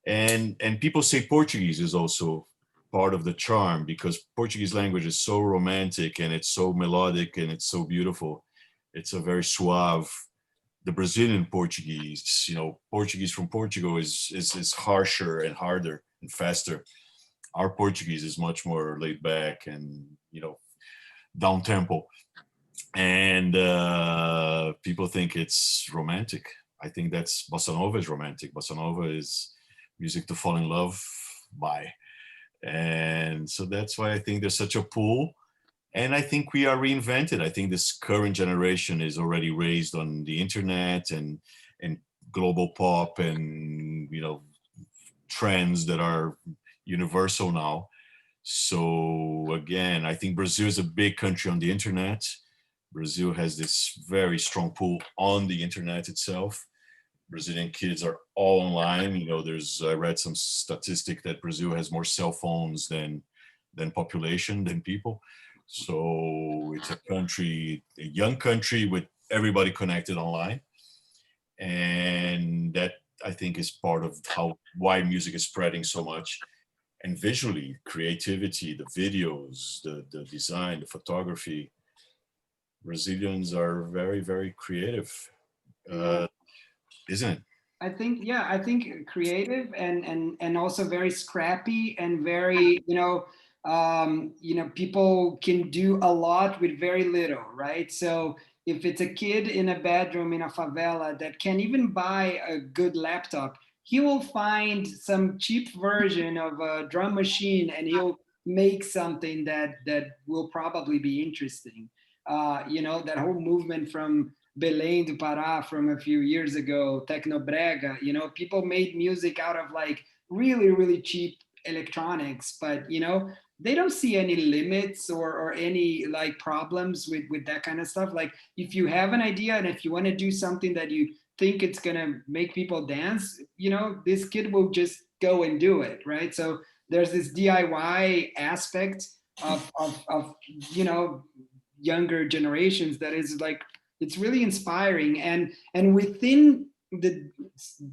And people say Portuguese is also part of the charm because Portuguese language is so romantic and it's so melodic and it's so beautiful. It's a very suave. The Brazilian Portuguese, Portuguese from Portugal is harsher and harder and faster. Our Portuguese is much more laid back and down tempo, and people think it's romantic. I think that's bossa nova is romantic. Bossa nova is music to fall in love by, and so that's why I think there's such a pull. And I think we are reinvented. I think this current generation is already raised on the internet and global pop and trends that are universal now. So again, I think Brazil is a big country on the internet. Brazil has this very strong pull on the internet itself. Brazilian kids are all online. I read some statistic that Brazil has more cell phones than population, than people. So it's a young country with everybody connected online. And that I think is part of why music is spreading so much. And visually, creativity, the videos, the design, the photography. Brazilians are very, very creative, isn't it? I think creative and also very scrappy and very, people can do a lot with very little, right? So if it's a kid in a bedroom in a favela that can't even buy a good laptop, he will find some cheap version of a drum machine and he'll make something that will probably be interesting. That whole movement from Belém do Pará from a few years ago, Tecnobrega, people made music out of like really, really cheap electronics, but they don't see any limits or any like problems with that kind of stuff. Like if you have an idea and if you want to do something that you think it's gonna make people dance, you know, this kid will just go and do it, right? So there's this DIY aspect of you know, younger generations that is like, it's really inspiring. And within the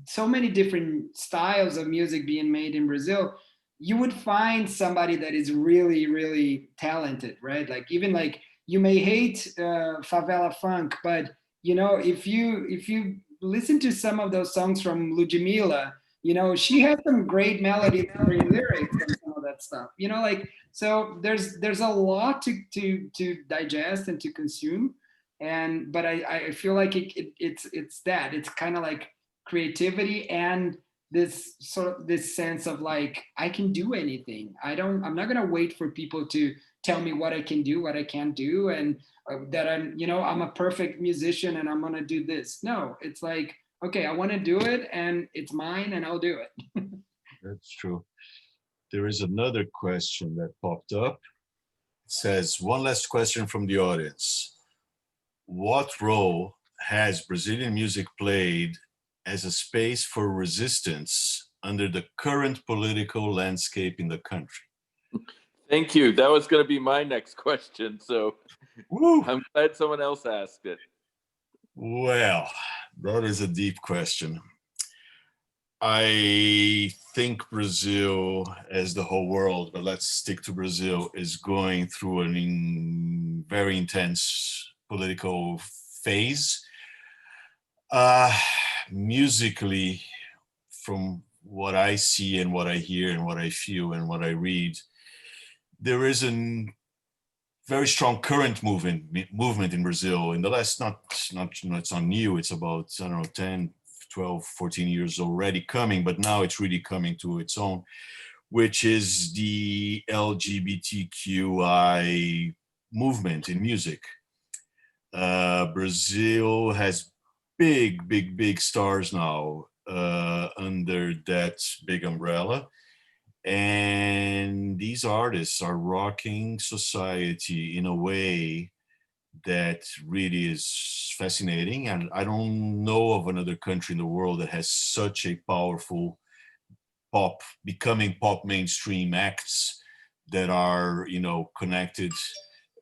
so many different styles of music being made in Brazil, you would find somebody that is really, really talented, right? Like even like you may hate favela funk, but you know, if you listen to some of those songs from Ludmilla, you know, she has some great melodies and great lyrics and some of that stuff. You know, like so there's a lot to digest and to consume. And but I feel like it's that. It's kind of like creativity and this sort of this sense of like I can do anything. I'm not gonna wait for people to tell me what I can do, what I can't do, and that I'm, you know, I'm a perfect musician and I'm gonna do this. No, it's like, okay, I want to do it and it's mine and I'll do it. That's true. There is another question that popped up. It says, one last question from the audience. What role has Brazilian music played as a space for resistance under the current political landscape in the country? Thank you. That was going to be my next question. So Woo! I'm glad someone else asked it. Well, that is a deep question. I think Brazil, as the whole world, but let's stick to Brazil, is going through a very intense political phase. Musically, from what I see and what I hear and what I feel and what I read, there is a very strong current movement in Brazil in the last, it's not new, it's about, I don't know, 10, 12, 14 years already coming, but now it's really coming to its own, which is the LGBTQI movement in music. Brazil has big stars now under that big umbrella. And these artists are rocking society in a way that really is fascinating. And I don't know of another country in the world that has such a powerful becoming pop mainstream acts that are, you know, connected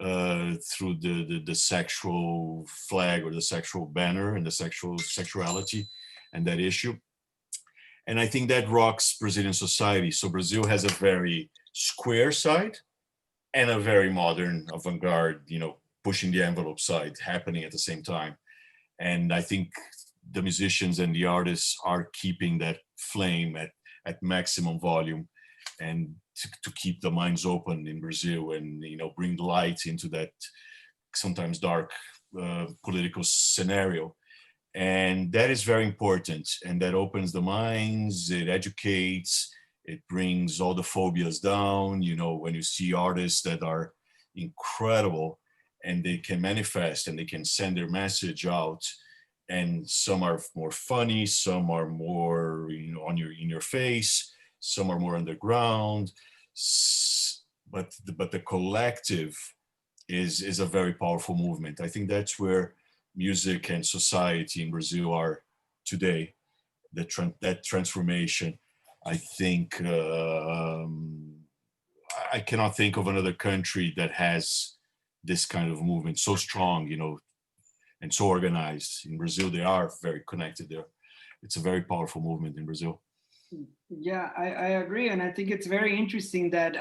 through the sexual flag or the sexual banner and the sexuality and that issue. And I think that rocks Brazilian society. So Brazil has a very square side and a very modern avant-garde, you know, pushing the envelope side happening at the same time. And I think the musicians and the artists are keeping that flame at maximum volume and to keep the minds open in Brazil and, you know, bring light into that sometimes dark political scenario. And that is very important. And that opens the minds, it educates, it brings all the phobias down. You know, when you see artists that are incredible and they can manifest and they can send their message out, and some are more funny, some are more, you know, in your face, some are more underground, but the collective is a very powerful movement. I think that's where music and society in Brazil are today. That transformation, I think, I cannot think of another country that has this kind of movement so strong, you know, and so organized. In Brazil, they are very connected there. It's a very powerful movement in Brazil. Yeah, I agree. And I think it's very interesting that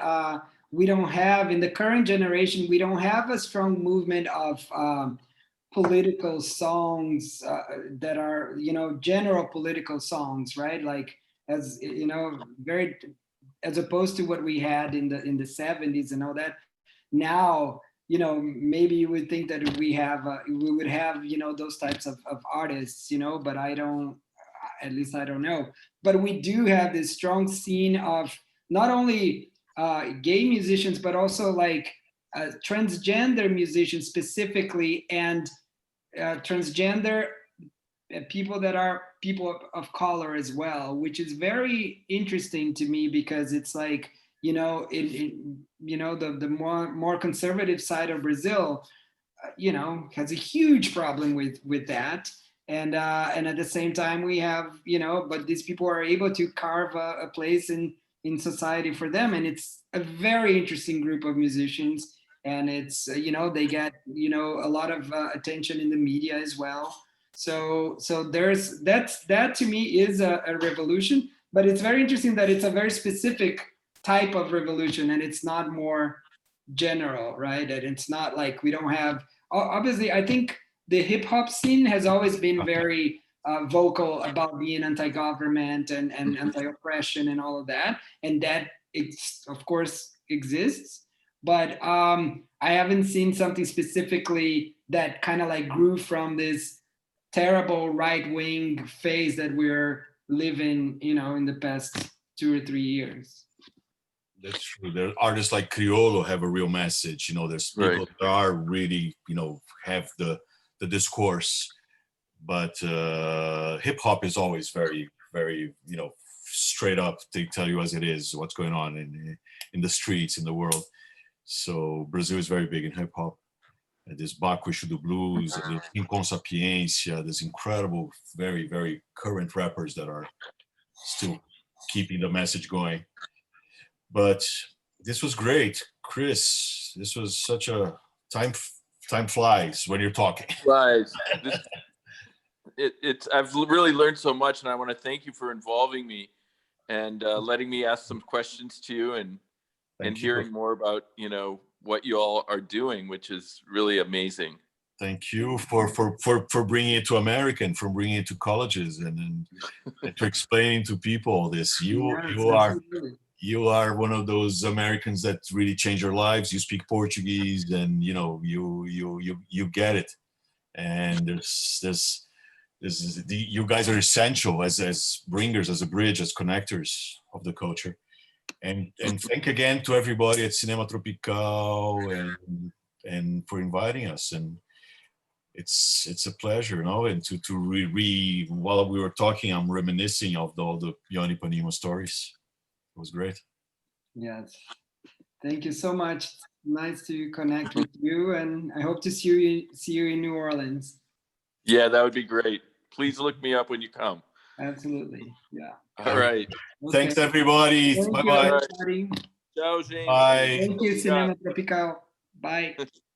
we don't have, in the current generation, we don't have a strong movement of political songs that are, you know, general political songs, right? Like, as you know, very, as opposed to what we had in the 70s and all that. Now, you know, maybe you would think that we would have, you know, those types of artists, you know, but I don't, at least I don't know. But we do have this strong scene of not only gay musicians, but also like transgender musicians specifically, and transgender people that are people of color as well, which is very interesting to me because it's like, you know, you know, the more conservative side of Brazil, you know, has a huge problem with that. and at the same time we have, you know, but these people are able to carve a place in society for them, and it's a very interesting group of musicians, and it's you know, they get, you know, a lot of attention in the media as well. So there's that to me is a revolution, but it's very interesting that it's a very specific type of revolution, and it's not more general, right? And it's not like we don't have, obviously I think the hip hop scene has always been very vocal about being anti-government and anti-oppression and all of that, and that it's of course exists, but I haven't seen something specifically that kind of like grew from this terrible right-wing phase that we're living, you know, in the past 2 or 3 years. That's true. There are artists like Criollo have a real message. You know, there's people Right. that are really, you know, have the discourse, but hip hop is always very, very, you know, straight up. They tell you as it is, what's going on in the streets, in the world. So Brazil is very big in hip hop. There's Bacucho do Blues, there's Com Sapiência, there's incredible, very, very current rappers that are still keeping the message going. But this was great, Chris. This was such a time flies when you're talking. Right. I've really learned so much, and I want to thank you for involving me and letting me ask some questions to you, and Thank you. hearing more about, you know, what you all are doing, which is really amazing. Thank you for bringing it to America and for bringing it to colleges and to explaining to people this. You are one of those Americans that really change your lives. You speak Portuguese, and you know you get it. And you guys are essential as bringers, as a bridge, as connectors of the culture. And thank again to everybody at Cinema Tropical and for inviting us. And it's a pleasure, you know. And to while we were talking, I'm reminiscing of all the Beyond Ipanema stories. It was great. Yes. Thank you so much. Nice to connect with you, and I hope to see you in New Orleans. Yeah, that would be great. Please look me up when you come. Absolutely. Yeah. All right. Okay. Thanks, everybody. Thank Bye you, bye. everybody. Ciao, James. Bye. Thank you, Cinema Tropical. Bye.